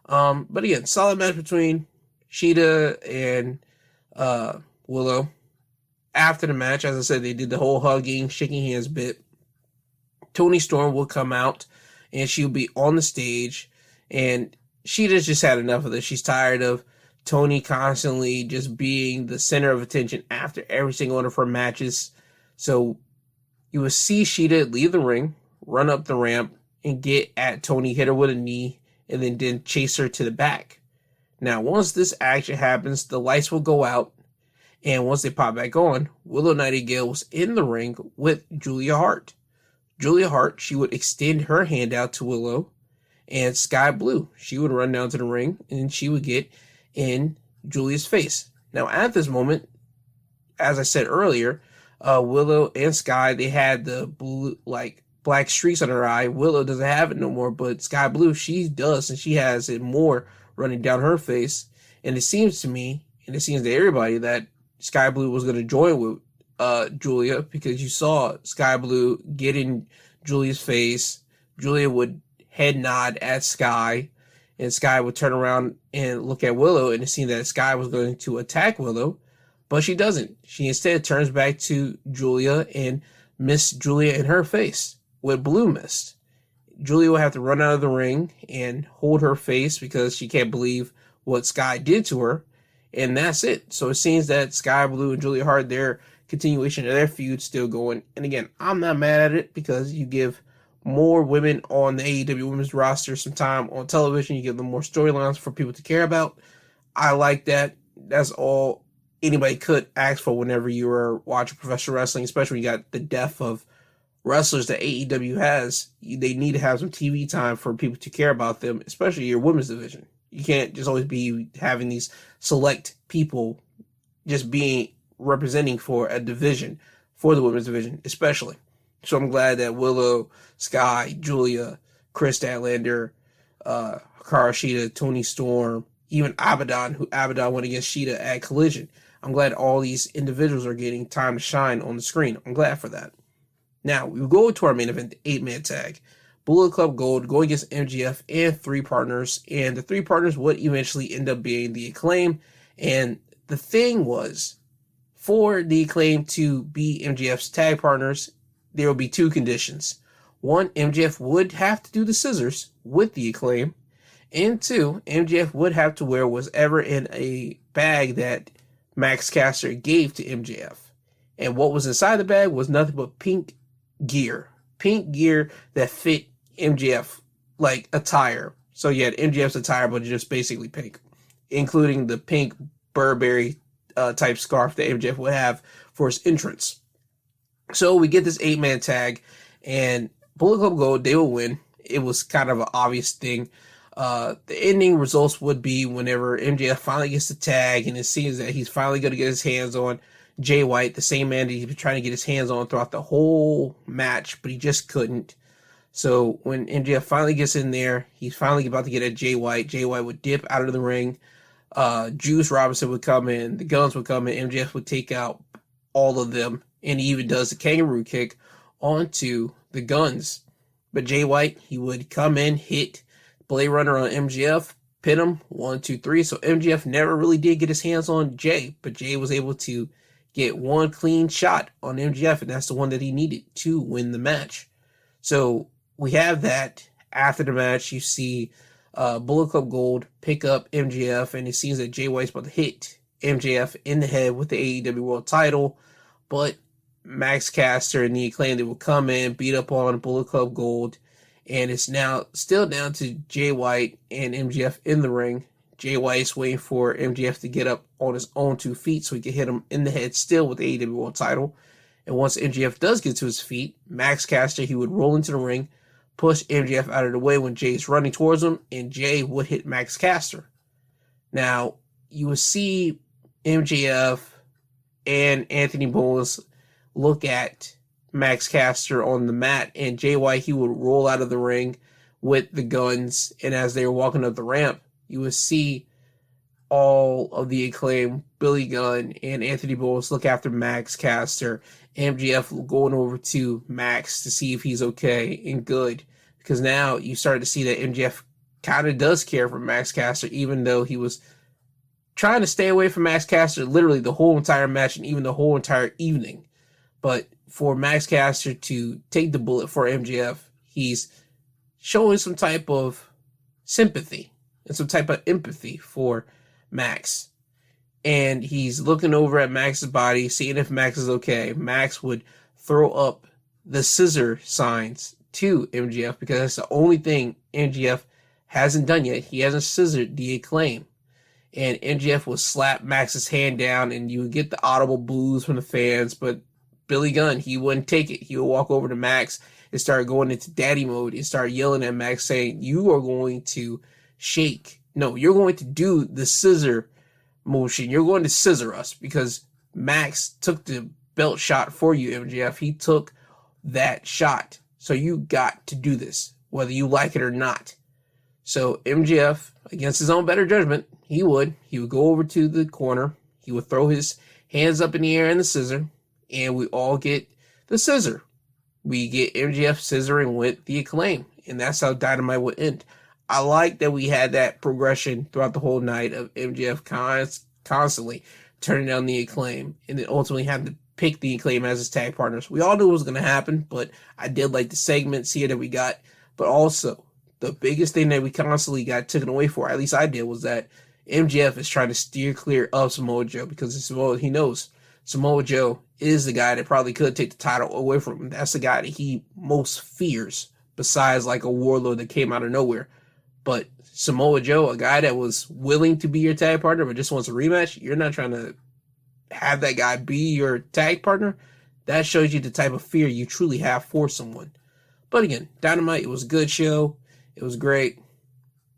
But again, solid match between Shida and Willow. After the match, as I said, they did the whole hugging, shaking hands bit. Toni Storm will come out and she'll be on the stage, and Shida's just had enough of this. She's tired of Toni constantly just being the center of attention after every single one of her matches. So you will see Shida leave the ring, run up the ramp, and get at Toni, hit her with a knee, and then chase her to the back. Now, once this action happens, the lights will go out, and once they pop back on, Willow Nightingale was in the ring with Julia Hart. Julia Hart, she would extend her hand out to Willow, and Sky Blue, she would run down to the ring, and she would get in Julia's face. Now, at this moment, as I said earlier, Willow and Sky, they had the blue, like black streaks on her eye. Willow doesn't have it no more, but Sky Blue, she does, and she has it more running down her face. And it seems to me, and it seems to everybody, that Sky Blue was going to join with Julia, because you saw Sky Blue get in Julia's face. Julia would head nod at Sky, and Sky would turn around and look at Willow, and it seemed that Sky was going to attack Willow, but she doesn't. She instead turns back to Julia and miss Julia in her face with blue mist. Julia will have to run out of the ring and hold her face because she can't believe what Sky did to her, and that's it. So it seems that Sky Blue and Julia Hart, their continuation of their feud still going. And again, I'm not mad at it because you give more women on the AEW women's roster some time on television. You give them more storylines for people to care about. I like that. That's all anybody could ask for whenever you are watching professional wrestling, especially when you got the depth of wrestlers that AEW has. They need to have some TV time for people to care about them, especially your women's division. You can't just always be having these select people just being representing for a division, for the women's division especially. So I'm glad that Willow, Sky, Julia, Chris Statlander, Hikaru Shida, Toni Storm, even Abaddon, who Abaddon went against Shida at Collision. I'm glad all these individuals are getting time to shine on the screen. I'm glad for that. Now, we go to our main event, the 8-man tag. Bullet Club Gold going against MGF and 3 partners. And the 3 partners would eventually end up being the Acclaim. And the thing was, for the Acclaim to be MGF's tag partners, there will be 2 conditions. 1, MJF would have to do the scissors with the Acclaim. And 2, MJF would have to wear whatever in a bag that Max Caster gave to MJF. And what was inside the bag was nothing but pink gear. Pink gear that fit MJF like attire. So you had MJF's attire, but just basically pink. Including the pink Burberry type scarf that MJF would have for his entrance. So we get this 8-man tag, and Bullet Club Gold, they will win. It was kind of an obvious thing. The ending results would be whenever MJF finally gets the tag, and it seems that he's finally going to get his hands on Jay White, the same man that he's been trying to get his hands on throughout the whole match, but he just couldn't. So when MJF finally gets in there, he's finally about to get at Jay White. Jay White would dip out of the ring. Juice Robinson would come in. The Guns would come in. MJF would take out all of them, and he even does the kangaroo kick onto the Guns. But Jay White, he would come in, hit Blade Runner on MJF, pin him, 1, 2, 3. So MJF never really did get his hands on Jay, but Jay was able to get one clean shot on MJF, and that's the one that he needed to win the match. So we have that. After the match, you see Bullet Club Gold pick up MJF, and it seems that Jay White's about to hit MJF in the head with the AEW World title, but Max Caster and the Acclaim, they will come in, beat up on Bullet Club Gold, and it's now still down to Jay White and MJF in the ring. Jay White's waiting for MJF to get up on his own 2 feet so he can hit him in the head still with the AEW World title. And once MJF does get to his feet, Max Caster, he would roll into the ring, push MJF out of the way when Jay's running towards him, and Jay would hit Max Caster. Now, you would see MJF and Anthony Bowens look at Max Caster on the mat, and Jay White, he would roll out of the ring with the Guns, and as they were walking up the ramp, you would see all of the Acclaim, Billy Gunn and Anthony Bowens look after Max Caster. MJF going over to Max to see if he's okay and good, because now you started to see that MJF kind of does care for Max Caster, even though he was trying to stay away from Max Caster literally the whole entire match and even the whole entire evening. But for Max Caster to take the bullet for MJF, he's showing some type of sympathy and some type of empathy for Max. And he's looking over at Max's body, seeing if Max is okay. Max would throw up the scissor signs to MJF because that's the only thing MJF hasn't done yet. He hasn't scissored the Acclaim. And MJF would slap Max's hand down, and you would get the audible boos from the fans, but Billy Gunn, he wouldn't take it. He would walk over to Max and start going into daddy mode and start yelling at Max saying, you are going to shake. No, you're going to do the scissor motion. You're going to scissor us because Max took the belt shot for you, MJF. He took that shot. So you got to do this, whether you like it or not. So MJF, against his own better judgment, he would go over to the corner. He would throw his hands up in the air in the scissor, and we all get the scissor. We get MJF scissoring with the Acclaim, and that's how Dynamite would end. I like that we had that progression throughout the whole night of MJF constantly turning down the Acclaim, and then ultimately having to pick the Acclaim as his tag partners. We all knew it was going to happen, but I did like the segments here that we got. But also, the biggest thing that we constantly got taken away for, at least I did, was that MJF is trying to steer clear of Samoa Joe because he knows Samoa Joe is the guy that probably could take the title away from him. That's the guy that he most fears, besides like a warlord that came out of nowhere. But Samoa Joe, a guy that was willing to be your tag partner but just wants a rematch, you're not trying to have that guy be your tag partner. That shows you the type of fear you truly have for someone. But again, Dynamite, it was a good show. It was great.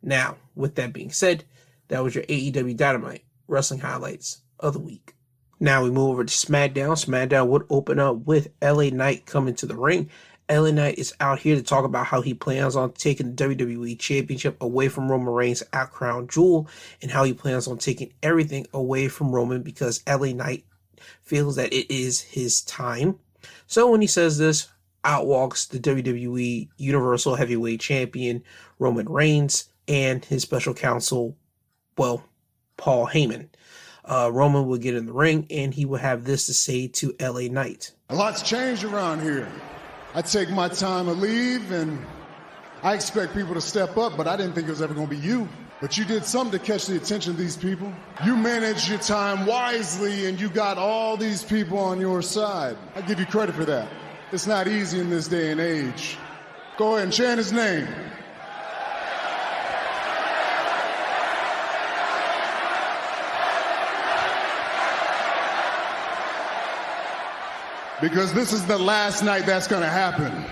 Now, with that being said, that was your AEW Dynamite wrestling highlights of the week. Now we move over to SmackDown. SmackDown would open up with LA Knight coming to the ring. LA Knight is out here to talk about how he plans on taking the WWE Championship away from Roman Reigns at Crown Jewel, and how he plans on taking everything away from Roman because LA Knight feels that it is his time. So when he says this, out walks the WWE Universal Heavyweight Champion Roman Reigns and his special counsel, Paul Heyman. Roman would get in the ring and he would have this to say to LA Knight. A lot's changed around here. I take my time to leave and I expect people to step up, but I didn't think it was ever going to be you. But you did something to catch the attention of these people. You managed your time wisely and you got all these people on your side. I give you credit for that. It's not easy in this day and age. Go ahead and chant his name. Because this is the last night that's going to happen.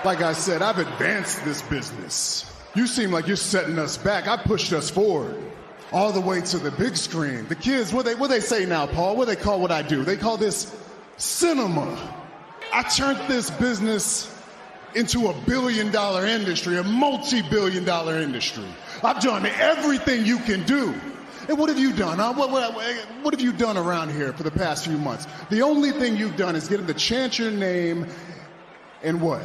Like I said, I've advanced this business. You seem like you're setting us back. I pushed us forward all the way to the big screen. The kids, what they say now, Paul? What they call what I do? They call this cinema. I turned this business into a billion-dollar industry, a multi-billion-dollar industry. I've done everything you can do. And what have you done? Huh? What have you done around here for the past few months? The only thing you've done is get him to chant your name and what?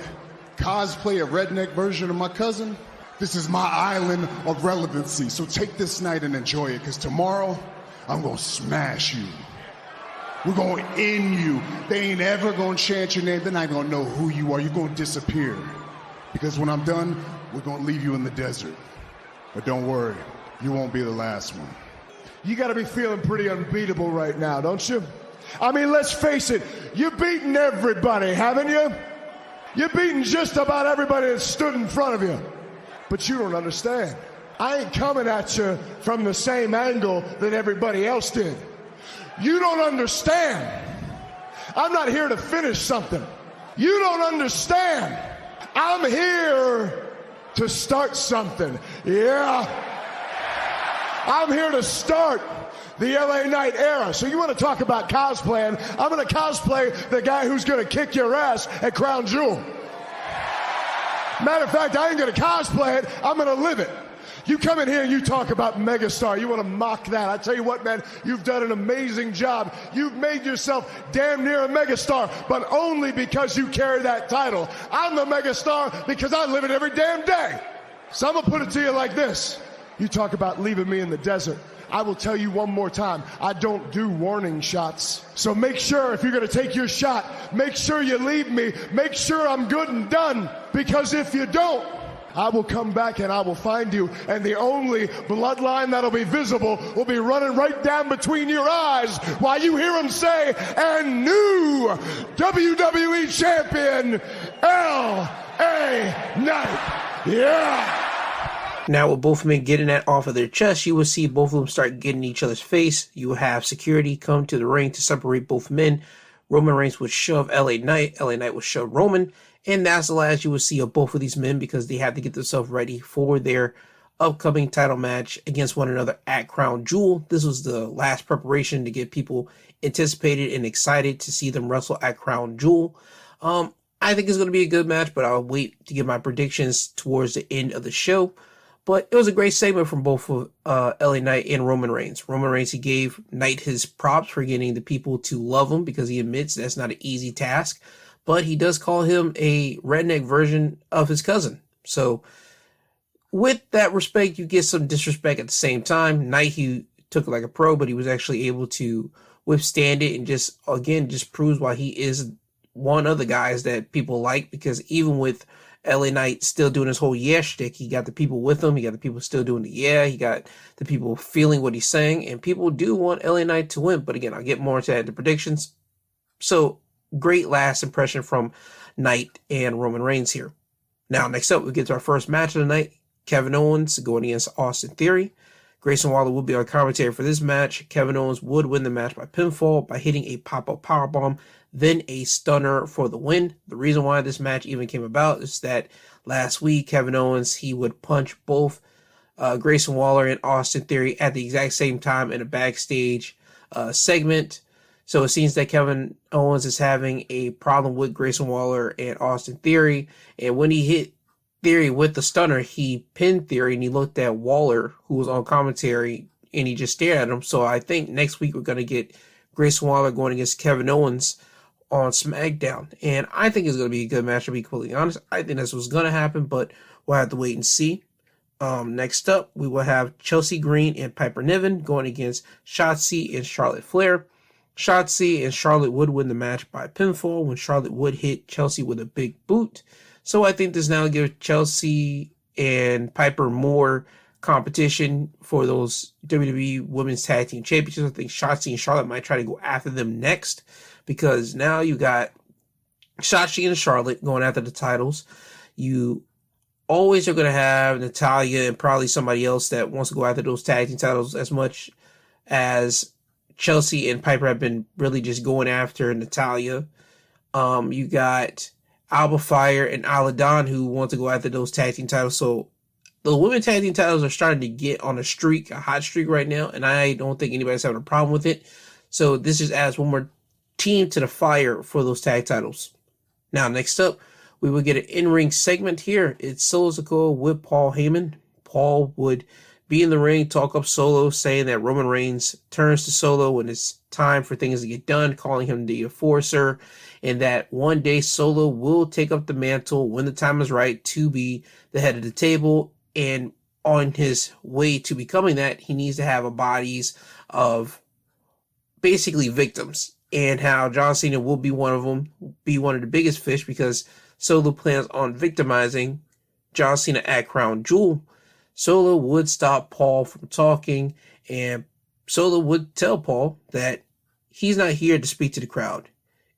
Cosplay a redneck version of my cousin? This is my island of relevancy, so take this night and enjoy it, because tomorrow I'm going to smash you. We're going to end you. They ain't ever going to chant your name. They're not going to know who you are. You're going to disappear. Because when I'm done, we're going to leave you in the desert. But don't worry, you won't be the last one. You got to be feeling pretty unbeatable right now, don't you? I mean, let's face it, you've beaten everybody, haven't you? You've beaten just about everybody that stood in front of you. But you don't understand. I ain't coming at you from the same angle that everybody else did. You don't understand. I'm not here to finish something. You don't understand. I'm here to start something. Yeah. I'm here to start the LA Knight era. So you want to talk about cosplaying? I'm going to cosplay the guy who's going to kick your ass at Crown Jewel. Matter of fact, I ain't going to cosplay it. I'm going to live it. You come in here and you talk about megastar. You want to mock that. I tell you what, man, you've done an amazing job. You've made yourself damn near a megastar, but only because you carry that title. I'm the megastar because I live it every damn day. So I'm going to put it to you like this. You talk about leaving me in the desert. I will tell you one more time, I don't do warning shots. So make sure if you're going to take your shot, make sure you leave me. Make sure I'm good and done. Because if you don't, I will come back and I will find you. And the only bloodline that'll be visible will be running right down between your eyes while you hear him say, and new WWE Champion, L.A. Knight. Yeah. Now, with both men getting that off of their chest, you will see both of them start getting each other's face. You will have security come to the ring to separate both men. Roman Reigns would shove LA Knight. LA Knight would shove Roman. And that's the last you will see of both of these men because they have to get themselves ready for their upcoming title match against one another at Crown Jewel. This was the last preparation to get people anticipated and excited to see them wrestle at Crown Jewel. I think it's going to be a good match, but I'll wait to give my predictions towards the end of the show. But it was a great segment from both of LA Knight and Roman Reigns. Roman Reigns, he gave Knight his props for getting the people to love him because he admits that's not an easy task. But he does call him a redneck version of his cousin. So with that respect, you get some disrespect at the same time. Knight, he took it like a pro, but he was actually able to withstand it and just proves why he is one of the guys that people like, because even with LA Knight still doing his whole yeah shtick, he got the people with him. He got the people still doing the yeah. He got the people feeling what he's saying, and people do want LA Knight to win. But again, I'll get more into that in the predictions. So great last impression from Knight and Roman Reigns here. Now, next up, we get to our first match of the night. Kevin Owens going against Austin Theory. Grayson Waller will be our commentator for this match. Kevin Owens would win the match by pinfall by hitting a pop-up powerbomb, then a stunner for the win. The reason why this match even came about is that last week, Kevin Owens, he would punch both Grayson Waller and Austin Theory at the exact same time in a backstage segment. So it seems that Kevin Owens is having a problem with Grayson Waller and Austin Theory. And when he hit Theory with the stunner, he pinned Theory and he looked at Waller, who was on commentary, and he just stared at him. So I think next week we're going to get Grayson Waller going against Kevin Owens on SmackDown. And I think it's going to be a good match, to be completely honest. I think that's what's going to happen, but we'll have to wait and see. Next up, we will have Chelsea Green and Piper Niven going against Shotzi and Charlotte Flair. Shotzi and Charlotte would win the match by pinfall when Charlotte would hit Chelsea with a big boot. So I think this now gives Chelsea and Piper more competition for those WWE Women's Tag Team Championships. I think Shotzi and Charlotte might try to go after them next, because now you got Shotzi and Charlotte going after the titles. You always are going to have Natalya and probably somebody else that wants to go after those tag team titles, as much as Chelsea and Piper have been really just going after Natalya. You got Alba Fire and Isla Dawn who want to go after those tag team titles. So the women's tag team titles are starting to get on a streak, a hot streak right now, and I don't think anybody's having a problem with it. So this just adds one more team to the fire for those tag titles. Now, next up, we will get an in-ring segment here. It's Solo Sikoa with Paul Heyman. Paul would be in the ring, talk up Solo, saying that Roman Reigns turns to Solo when it's time for things to get done, calling him the Enforcer, and that one day Solo will take up the mantle when the time is right to be the head of the table. And on his way to becoming that, he needs to have a bodies of basically victims, and how John Cena will be one of them, be one of the biggest fish, because Solo plans on victimizing John Cena at Crown Jewel. Solo would stop Paul from talking, and Solo would tell Paul that he's not here to speak to the crowd.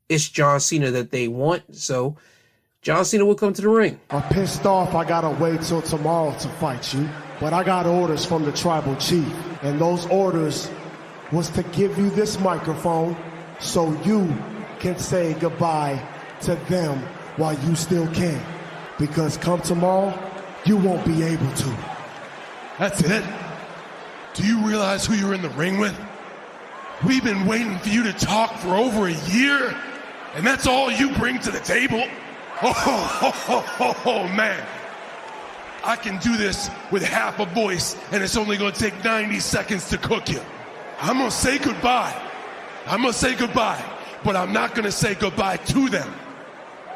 It's John Cena that they want, so John Cena will come to the ring. I'm pissed off I gotta wait till tomorrow to fight you, but I got orders from the tribal chief, and those orders was to give you this microphone so you can say goodbye to them while you still can. Because come tomorrow, you won't be able to. That's it? Do you realize who you're in the ring with? We've been waiting for you to talk for over a year, and that's all you bring to the table? Oh, man. I can do this with half a voice, and it's only going to take 90 seconds to cook you. I'm going to say goodbye. But I'm not going to say goodbye to them.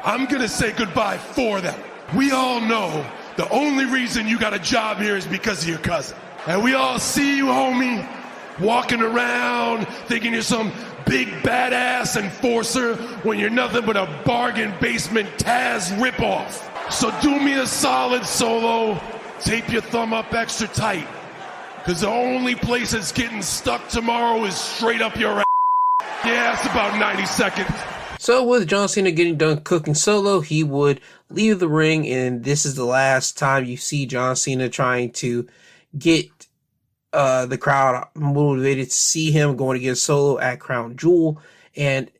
I'm going to say goodbye for them. We all know the only reason you got a job here is because of your cousin. And we all see you, homie, walking around thinking you're some big badass enforcer when you're nothing but a bargain basement Taz ripoff. So do me a solid, Solo. Tape your thumb up extra tight, because the only place it's getting stuck tomorrow is straight up your ass. Yeah, it's about 90 seconds. So with John Cena getting done cooking Solo, he would leave the ring, and this is the last time you see John Cena trying to get the crowd motivated to see him going against Solo at Crown Jewel. And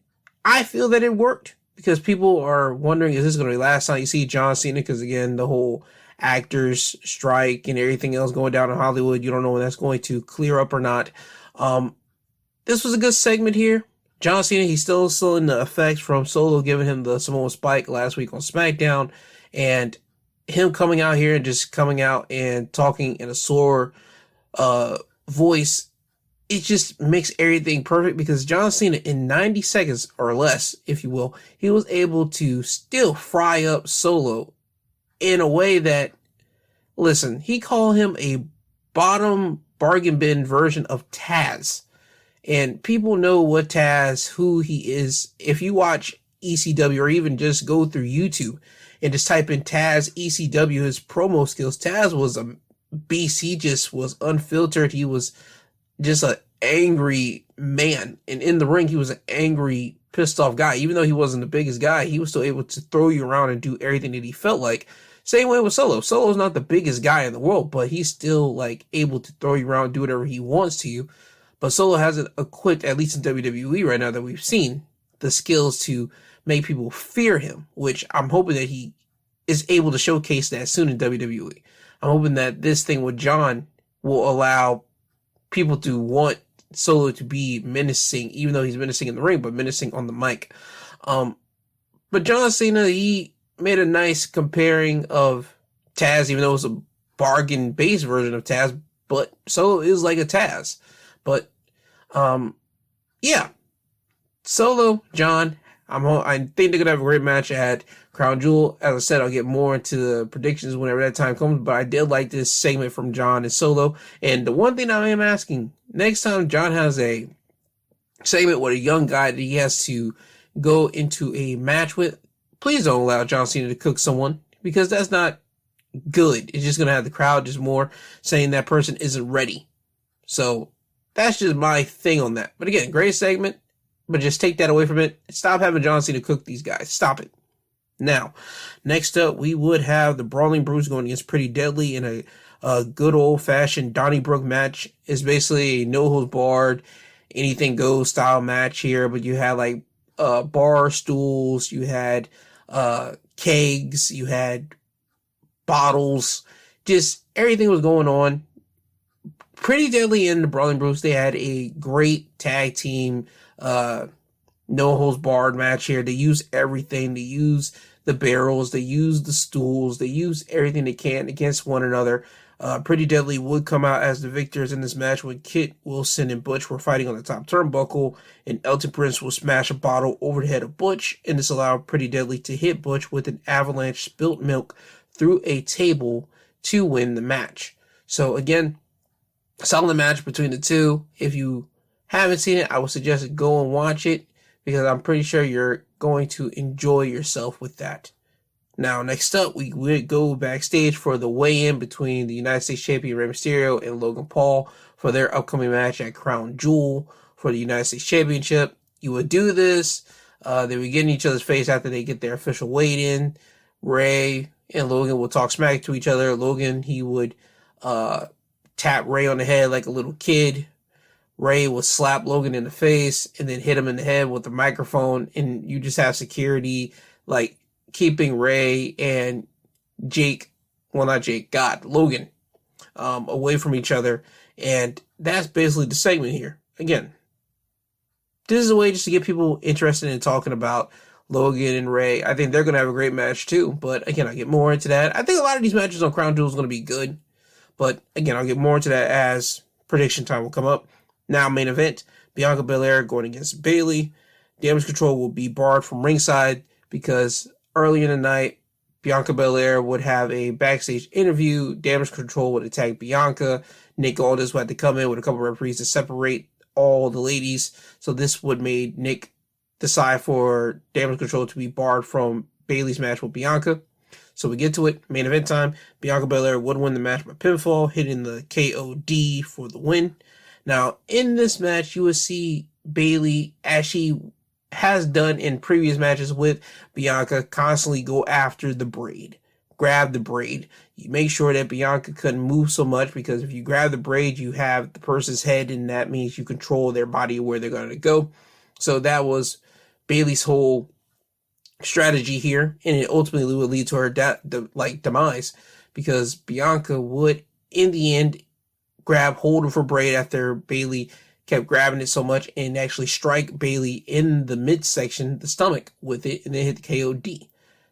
I feel that it worked, because people are wondering, is this going to be the last time you see John Cena? Because again, the whole actors strike and everything else going down in Hollywood, you don't know when that's going to clear up or not. This was a good segment here. John Cena, he's still in the effects from Solo giving him the Samoa Spike last week on SmackDown, and him coming out here and just coming out and talking in a sore voice. It just makes everything perfect, because John Cena in 90 seconds or less, if you will, he was able to still fry up Solo in a way that, listen, he called him a bottom bargain bin version of Taz. And people know what Taz, who he is. If you watch ECW, or even just go through YouTube and just type in Taz ECW, his promo skills, Taz was a beast. He just was unfiltered. He was just an angry man. And in the ring, he was an angry, pissed off guy. Even though he wasn't the biggest guy, he was still able to throw you around and do everything that he felt like. Same way with Solo. Solo's not the biggest guy in the world, but he's still like able to throw you around, do whatever he wants to you. But Solo hasn't equipped, at least in WWE right now that we've seen, the skills to make people fear him, which I'm hoping that he is able to showcase that soon in WWE. I'm hoping that this thing with John will allow people to want Solo to be menacing, even though he's menacing in the ring, but menacing on the mic. But John Cena, he made a nice comparing of Taz, even though it was a bargain-based version of Taz, but Solo is like a Taz. But, yeah. Solo, John, I think they're going to have a great match at Crown Jewel. As I said, I'll get more into the predictions whenever that time comes, but I did like this segment from John and Solo. And the one thing I am asking, next time John has a segment with a young guy that he has to go into a match with, please don't allow John Cena to cook someone, because that's not good. It's just going to have the crowd just more saying that person isn't ready. So that's just my thing on that. But again, great segment, but just take that away from it. Stop having John Cena cook these guys. Stop it. Now, next up, we would have the Brawling Brutes going against Pretty Deadly in a good old-fashioned Donnybrook match. It's basically a no-holds-barred, anything-goes style match here, but you had like bar stools, you had kegs, you had bottles, just everything was going on. Pretty Deadly and the Brawling Brutes, they had a great tag team no holds barred match here. They use everything. They use the barrels, they use the stools, they use everything they can against one another. Pretty Deadly would come out as the victors in this match when Kit, Wilson, and Butch were fighting on the top turnbuckle, and Elton Prince will smash a bottle over the head of Butch, and this allowed Pretty Deadly to hit Butch with an avalanche spilt milk through a table to win the match. So again, solid match between the two. If you haven't seen it, I would suggest go and watch it, because I'm pretty sure you're going to enjoy yourself with that. Now, next up, we would go backstage for the weigh-in between the United States Champion Rey Mysterio and Logan Paul for their upcoming match at Crown Jewel for the United States Championship. You would do this. They would get in each other's face after they get their official weigh-in. Rey and Logan will talk smack to each other. Logan, he would tap Rey on the head like a little kid. Rey would slap Logan in the face and then hit him in the head with the microphone, and you just have security like keeping Rey and Logan away from each other. And that's basically the segment here. Again, this is a way just to get people interested in talking about Logan and Rey. I think they're going to have a great match too, but again, I'll get more into that. I think a lot of these matches on Crown Jewel is going to be good, but again, I'll get more into that as prediction time will come up. Now, main event, Bianca Belair going against Bayley. Damage Control will be barred from ringside because early in the night, Bianca Belair would have a backstage interview. Damage Control would attack Bianca. Nick Aldis would have to come in with a couple of referees to separate all the ladies. So this would make Nick decide for Damage Control to be barred from Bayley's match with Bianca. So we get to it. Main event time. Bianca Belair would win the match by pinfall, hitting the KOD for the win. Now, in this match, you will see Bayley, as she has done in previous matches with Bianca, constantly go after the braid. Grab the braid. You make sure that Bianca couldn't move so much, because if you grab the braid, you have the person's head, and that means you control their body, where they're going to go. So that was Bayley's whole strategy here, and it ultimately would lead to her demise, because Bianca would, in the end, grab hold of her braid after Bayley kept grabbing it so much, and actually strike Bayley in the midsection, the stomach, with it, and then hit the KOD.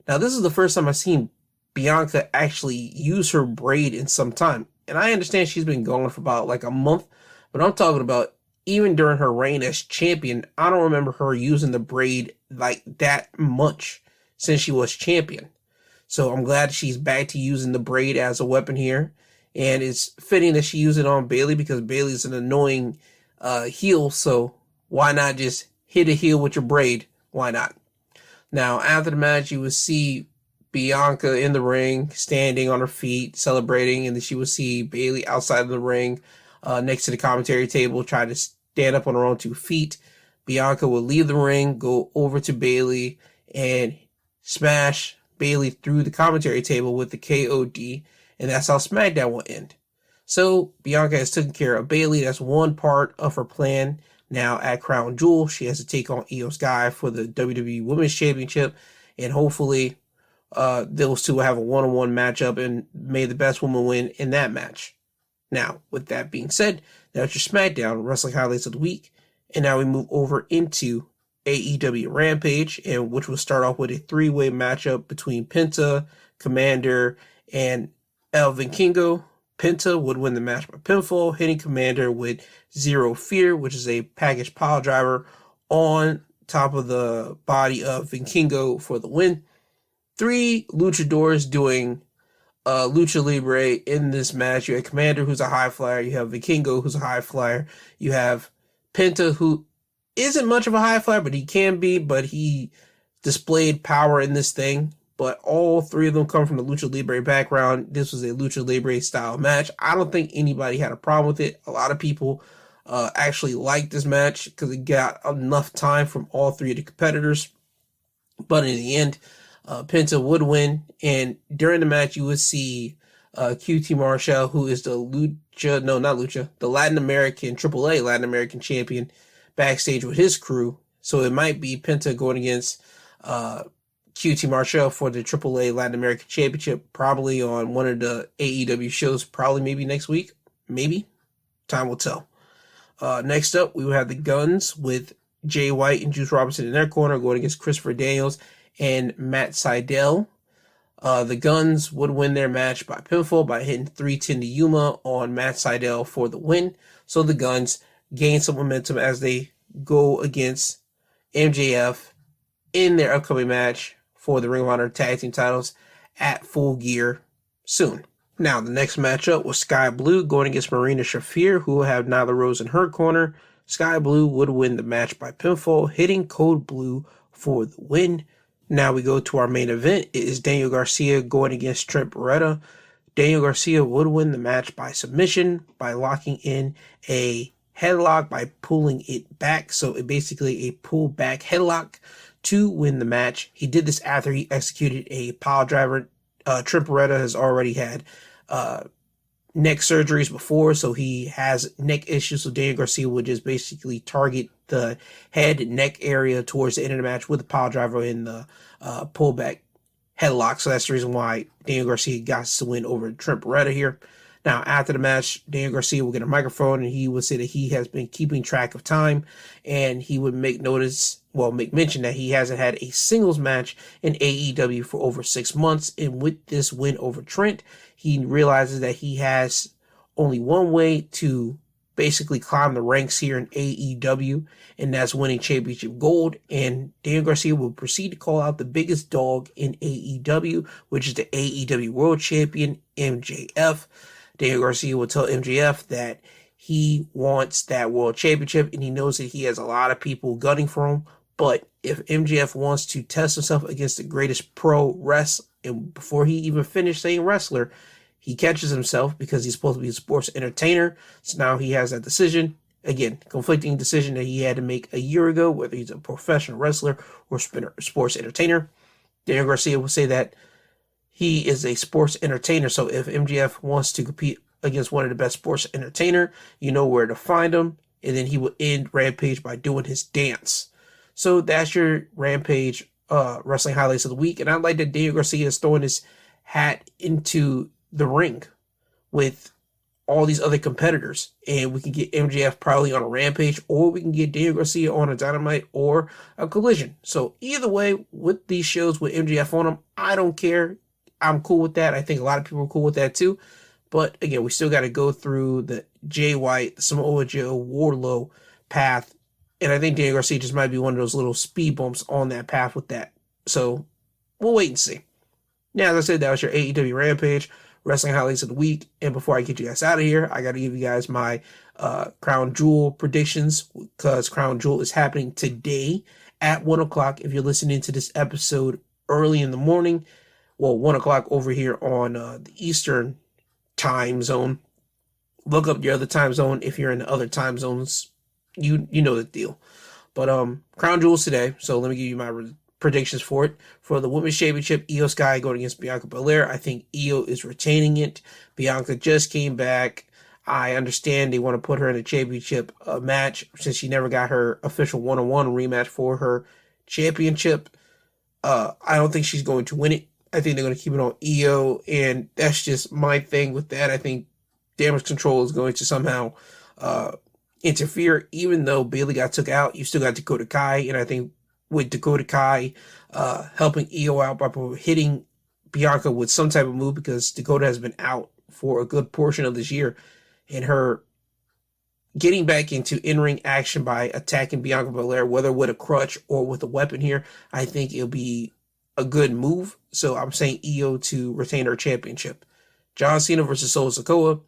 Now, this is the first time I've seen Bianca actually use her braid in some time. And I understand she's been going for about like a month, but I'm talking about even during her reign as champion, I don't remember her using the braid like that much since she was champion. So I'm glad she's back to using the braid as a weapon here. And it's fitting that she used it on Bayley, because Bayley's an annoying heel. So why not just hit a heel with your braid? Why not? Now, after the match, you would see Bianca in the ring, standing on her feet, celebrating. And then she would see Bayley outside of the ring, next to the commentary table, trying to stand up on her own 2 feet. Bianca would leave the ring, go over to Bayley, and smash Bayley through the commentary table with the KOD. And that's how Smackdown will end. So Bianca has taken care of Bayley. That's one part of her plan. Now at Crown Jewel, she has to take on Io Sky for the WWE Women's Championship. And hopefully those two will have a one-on-one matchup, and may the best woman win in that match. Now, with that being said, That's your Smackdown Wrestling Highlights of the Week. And now we move over into AEW Rampage, and which will start off with a three-way matchup between Penta, Commander, and El Vikingo. Penta would win the match by pinfall, hitting Commander with Zero Fear, which is a package pile driver on top of the body of Vikingo for the win. 3 luchadors doing Lucha Libre in this match. You have Commander, who's a high flyer. You have Vikingo, who's a high flyer. You have Penta, who isn't much of a high flyer, but he can be, but he displayed power in this thing. But all 3 of them come from the Lucha Libre background. This was a Lucha Libre style match. I don't think anybody had a problem with it. A lot of people actually liked this match because it got enough time from all 3 of the competitors. But in the end, Penta would win, and during the match, you would see QT Marshall, who is the the Latin American, AAA Latin American champion, backstage with his crew. So it might be Penta going against QT Marshall for the AAA Latin American Championship, probably on one of the AEW shows, probably maybe next week. Maybe. Time will tell. Next up, we will have the Guns with Jay White and Juice Robinson in their corner going against Christopher Daniels and Matt Sydal. The Guns would win their match by pinfall by hitting 310 to Yuma on Matt Sydal for the win. So the Guns gain some momentum as they go against MJF in their upcoming match for the Ring of Honor Tag Team titles at Full Gear soon. Now, the next matchup was Sky Blue going against Marina Shafir, who will have Nyla Rose in her corner. Sky Blue would win the match by pinfall, hitting Code Blue for the win. Now we go to our main event. It is Daniel Garcia going against Trent Beretta. Daniel Garcia would win the match by submission by locking in a headlock by pulling it back. So it basically a pull back headlock to win the match. He did this after he executed a pile driver. Trent Beretta has already had neck surgeries before, so he has neck issues. So Daniel Garcia would just basically target the head and neck area towards the end of the match with the pile driver in the pullback headlock. So that's the reason why Daniel Garcia got to win over Trent Beretta here. Now, after the match, Daniel Garcia will get a microphone and he would say that he has been keeping track of time, and he would make mention that he hasn't had a singles match in AEW for over 6 months. And with this win over Trent, he realizes that he has only one way to basically climb the ranks here in AEW, and that's winning championship gold. And Daniel Garcia will proceed to call out the biggest dog in AEW, which is the AEW World Champion, MJF. Daniel Garcia will tell MJF that he wants that world championship, and he knows that he has a lot of people gunning for him. But if MJF wants to test himself against the greatest pro wrestler, and before he even finished saying wrestler, he catches himself because he's supposed to be a sports entertainer. So now he has that decision. Again, conflicting decision that he had to make a year ago, whether he's a professional wrestler or sports entertainer. Daniel Garcia will say that he is a sports entertainer. So if MJF wants to compete against one of the best sports entertainer, you know where to find him. And then he will end Rampage by doing his dance. So that's your Rampage wrestling highlights of the week. And I like that Daniel Garcia is throwing his hat into the ring with all these other competitors. And we can get MJF probably on a Rampage, or we can get Daniel Garcia on a Dynamite or a Collision. So either way, with these shows with MJF on them, I don't care. I'm cool with that. I think a lot of people are cool with that too. But again, we still got to go through the Jay White, the Samoa Joe, Wardlow path. And I think Daniel Garcia just might be one of those little speed bumps on that path with that. So we'll wait and see. Now, as I said, that was your AEW Rampage wrestling highlights of the week. And before I get you guys out of here, I got to give you guys my Crown Jewel predictions, because Crown Jewel is happening today at 1 o'clock. If you're listening to this episode early in the morning, well, 1 o'clock over here on the Eastern time zone. Look up your other time zone. If you're in the other time zones, you know the deal. But Crown Jewels today. So let me give you my predictions for it. For the Women's Championship, Io Sky going against Bianca Belair. I think Io is retaining it. Bianca just came back. I understand they want to put her in a championship match since she never got her official one-on-one rematch for her championship. I don't think she's going to win it. I think they're going to keep it on Io, and that's just my thing with that. I think Damage Control is going to somehow interfere. Even though Bailey got took out, you still got Dakota Kai, and I think with Dakota Kai helping Io out by hitting Bianca with some type of move, because Dakota has been out for a good portion of this year, and her getting back into in-ring action by attacking Bianca Belair, whether with a crutch or with a weapon here, I think it'll be a good move. So I'm saying Io to retain her championship. John Cena versus Solo Sikoa.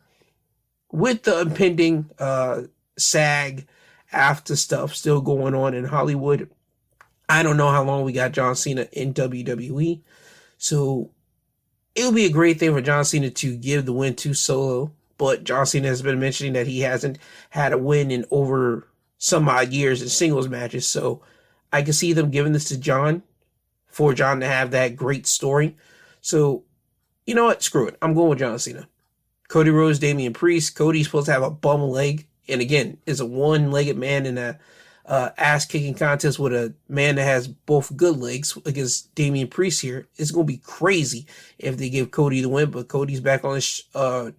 With the impending SAG after stuff still going on in Hollywood, I don't know how long we got John Cena in WWE. So it'll be a great thing for John Cena to give the win to Solo. But John Cena has been mentioning that he hasn't had a win in over some odd years in singles matches. So I can see them giving this to John for John to have that great story. So, you know what? Screw it. I'm going with John Cena. Cody Rhodes, Damian Priest. Cody's supposed to have a bum leg. And again, is a one-legged man in a ass-kicking contest with a man that has both good legs against Damian Priest here. It's going to be crazy if they give Cody the win, but Cody's back on his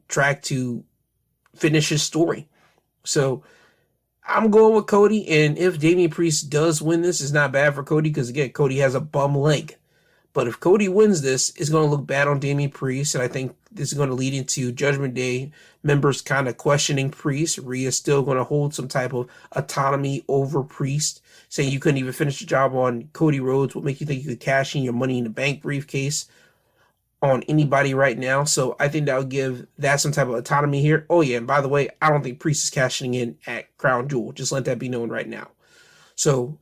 track to finish his story. So I'm going with Cody, and if Damian Priest does win this, it's not bad for Cody, because again, Cody has a bum leg. But if Cody wins this, it's going to look bad on Damian Priest, and I think this is going to lead into Judgment Day members kind of questioning Priest. Rhea's still going to hold some type of autonomy over Priest, saying you couldn't even finish the job on Cody Rhodes. What make you think you could cash in your Money in the Bank briefcase on anybody right now? So I think that would give that some type of autonomy here. Oh yeah, and by the way, I don't think Priest is cashing in at Crown Jewel. Just let that be known right now. So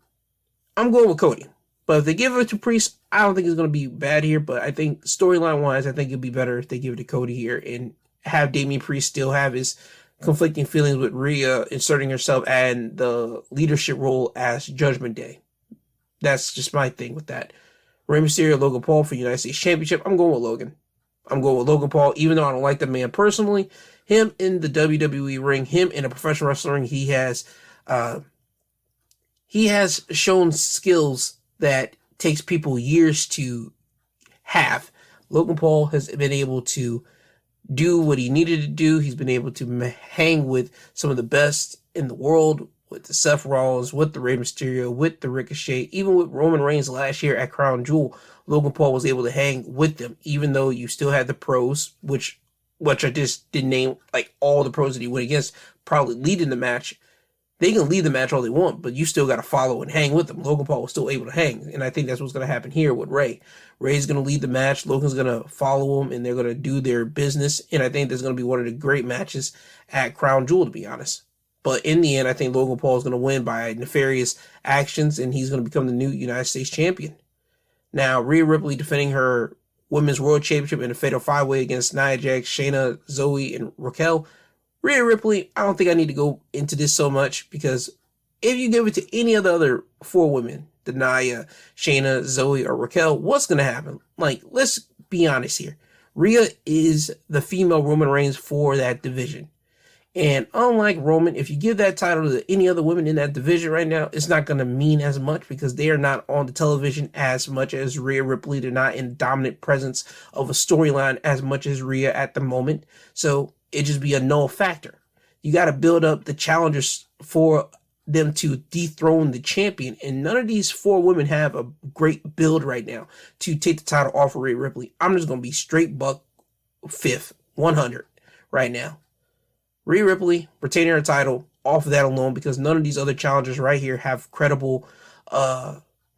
I'm going with Cody. But if they give it to Priest, I don't think it's going to be bad here. But I think storyline-wise, I think it'd be better if they give it to Cody here and have Damian Priest still have his conflicting feelings with Rhea inserting herself and the leadership role as Judgment Day. That's just my thing with that. Rey Mysterio, Logan Paul for United States Championship. I'm going with Logan. I'm going with Logan Paul, even though I don't like the man personally. Him in the WWE ring, him in a professional wrestling ring, he has shown skills that takes people years to have. Logan Paul has been able to do what he needed to do. He's been able to hang with some of the best in the world, with the Seth Rollins, with the Rey Mysterio, with the Ricochet, even with Roman Reigns last year at Crown Jewel. Logan Paul was able to hang with them, even though you still had the pros, which I just didn't name, like all the pros that he went against, probably leading the match. They can lead the match all they want, but you still got to follow and hang with them. Logan Paul was still able to hang, and I think that's what's going to happen here with Rey. Rey's going to lead the match. Logan's going to follow him, and they're going to do their business, and I think there's going to be one of the great matches at Crown Jewel, to be honest. But in the end, I think Logan Paul is going to win by nefarious actions, and he's going to become the new United States champion. Now, Rhea Ripley defending her Women's World Championship in a Fatal 5-Way against Nia Jax, Shayna, Zoe, and Raquel. Rhea Ripley, I don't think I need to go into this so much, because if you give it to any of the other four women, the Nia, Shayna, Zoe, or Raquel, what's going to happen? Like, let's be honest here. Rhea is the female Roman Reigns for that division. And unlike Roman, if you give that title to any other women in that division right now, it's not going to mean as much, because they are not on the television as much as Rhea Ripley. They're not in dominant presence of a storyline as much as Rhea at the moment. So it just be a null factor. You got to build up the challengers for them to dethrone the champion. And none of these four women have a great build right now to take the title off of Rhea Ripley. I'm just going to be straight buck fifth, 100 right now. Rhea Ripley retaining her title off of that alone, because none of these other challengers right here have credible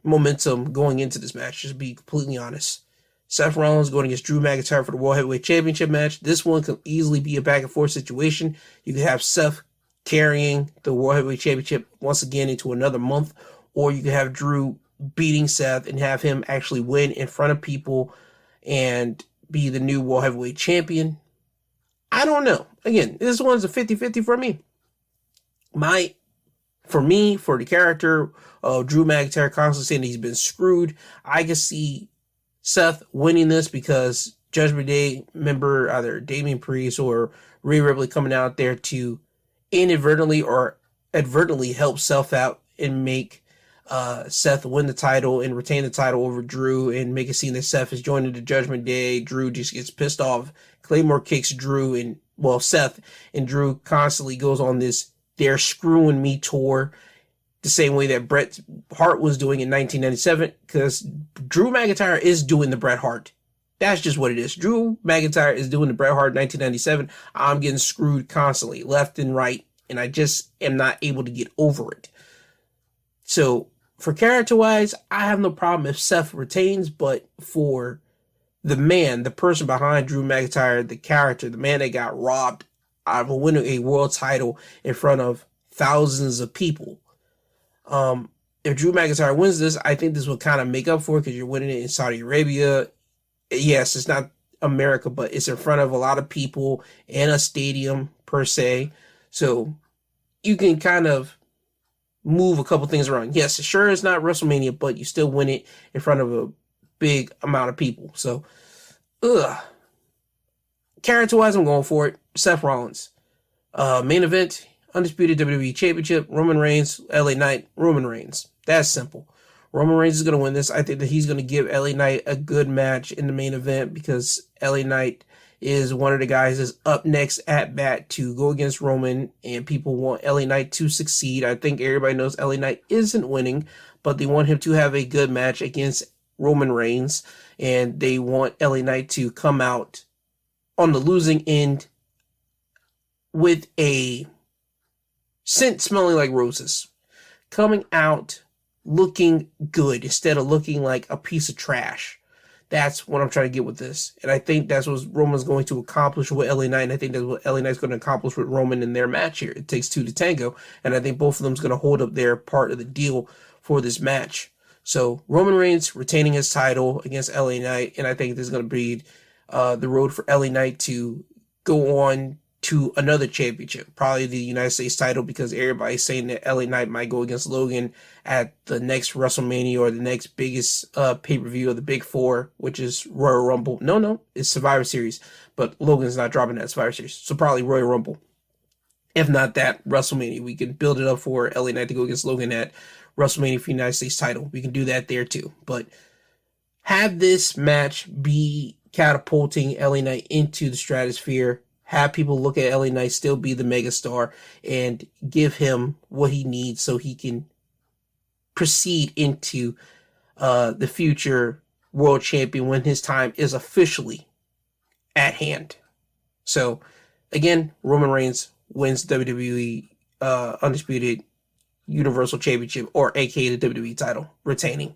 momentum going into this match. Just be completely honest. Seth Rollins going against Drew McIntyre for the World Heavyweight Championship match. This one could easily be a back and forth situation. You could have Seth carrying the World Heavyweight Championship once again into another month, or you could have Drew beating Seth and have him actually win in front of people and be the new World Heavyweight Champion. I don't know. Again, this one's a 50-50 for me. For the character of Drew McIntyre constantly saying he's been screwed, I can see Seth winning this, because Judgment Day member, either Damian Priest or Rhea Ripley, coming out there to inadvertently or advertently help Seth out and make Seth win the title and retain the title over Drew and make it seem that Seth is joining the Judgment Day. Drew just gets pissed off. Claymore kicks Drew and, Seth, and Drew constantly goes on this "they're screwing me" tour, the same way that Bret Hart was doing in 1997, because Drew McIntyre is doing the Bret Hart. That's just what it is. Drew McIntyre is doing the Bret Hart 1997. I'm getting screwed constantly, left and right, and I just am not able to get over it. So, for character-wise, I have no problem if Seth retains, but for the man, the person behind Drew McIntyre, the character, the man that got robbed of winning a world title in front of thousands of people, if Drew McIntyre wins this, I think this will kind of make up for it, because you're winning it in Saudi Arabia. Yes, it's not America, but it's in front of a lot of people in a stadium per se. So you can kind of move a couple things around. Yes, sure, it's not WrestleMania, but you still win it in front of a big amount of people. So, character-wise, I'm going for it. Seth Rollins. Main event, Undisputed WWE Championship, Roman Reigns, LA Knight, Roman Reigns. That's simple. Roman Reigns is going to win this. I think that he's going to give LA Knight a good match in the main event, because LA Knight is one of the guys that's up next at bat to go against Roman, and people want LA Knight to succeed. I think everybody knows LA Knight isn't winning, but they want him to have a good match against Roman Reigns, and they want LA Knight to come out on the losing end with a scent smelling like roses, coming out looking good instead of looking like a piece of trash. That's what I'm trying to get with this. And I think that's what Roman's going to accomplish with LA Knight. And I think that's what LA Knight's going to accomplish with Roman in their match here. It takes two to tango. And I think both of them is going to hold up their part of the deal for this match. So Roman Reigns retaining his title against LA Knight. And I think this is going to be the road for LA Knight to go on to another championship, probably the United States title, because everybody's saying that LA Knight might go against Logan at the next WrestleMania or the next biggest pay-per-view of the Big Four, which is Royal Rumble. No, it's Survivor Series, but Logan's not dropping that Survivor Series, so probably Royal Rumble. If not that, WrestleMania. We can build it up for LA Knight to go against Logan at WrestleMania for the United States title. We can do that there too, but have this match be catapulting LA Knight into the stratosphere. Have people look at LA Knight still be the megastar and give him what he needs so he can proceed into the future world champion when his time is officially at hand. So, again, Roman Reigns wins WWE Undisputed Universal Championship, or aka the WWE title, retaining.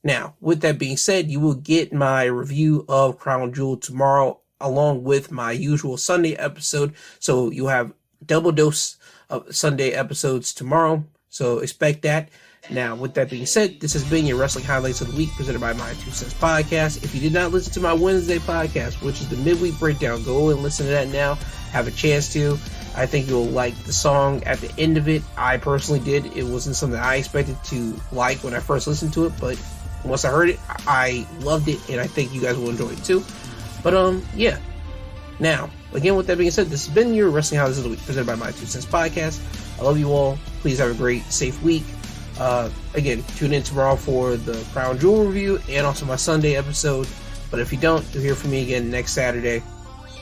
Now, with that being said, you will get my review of Crown Jewel tomorrow, along with my usual Sunday episode. So you'll have double dose of Sunday episodes tomorrow. So expect that. Now, with that being said, this has been your Wrestling Highlights of the Week, presented by My 2 Cents Podcast. If you did not listen to my Wednesday podcast, which is the midweek breakdown, go and listen to that now. Have a chance to. I think you'll like the song at the end of it. I personally did. It wasn't something I expected to like when I first listened to it, but once I heard it, I loved it, and I think you guys will enjoy it too. But, yeah. Now, again, with that being said, this has been your Wrestling Highlights of the Week, presented by My 2 Cents Podcast. I love you all. Please have a great, safe week. Again, tune in tomorrow for the Crown Jewel review and also my Sunday episode. But if you don't, you'll hear from me again next Saturday.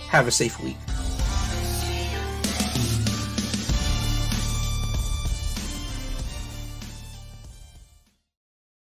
Have a safe week.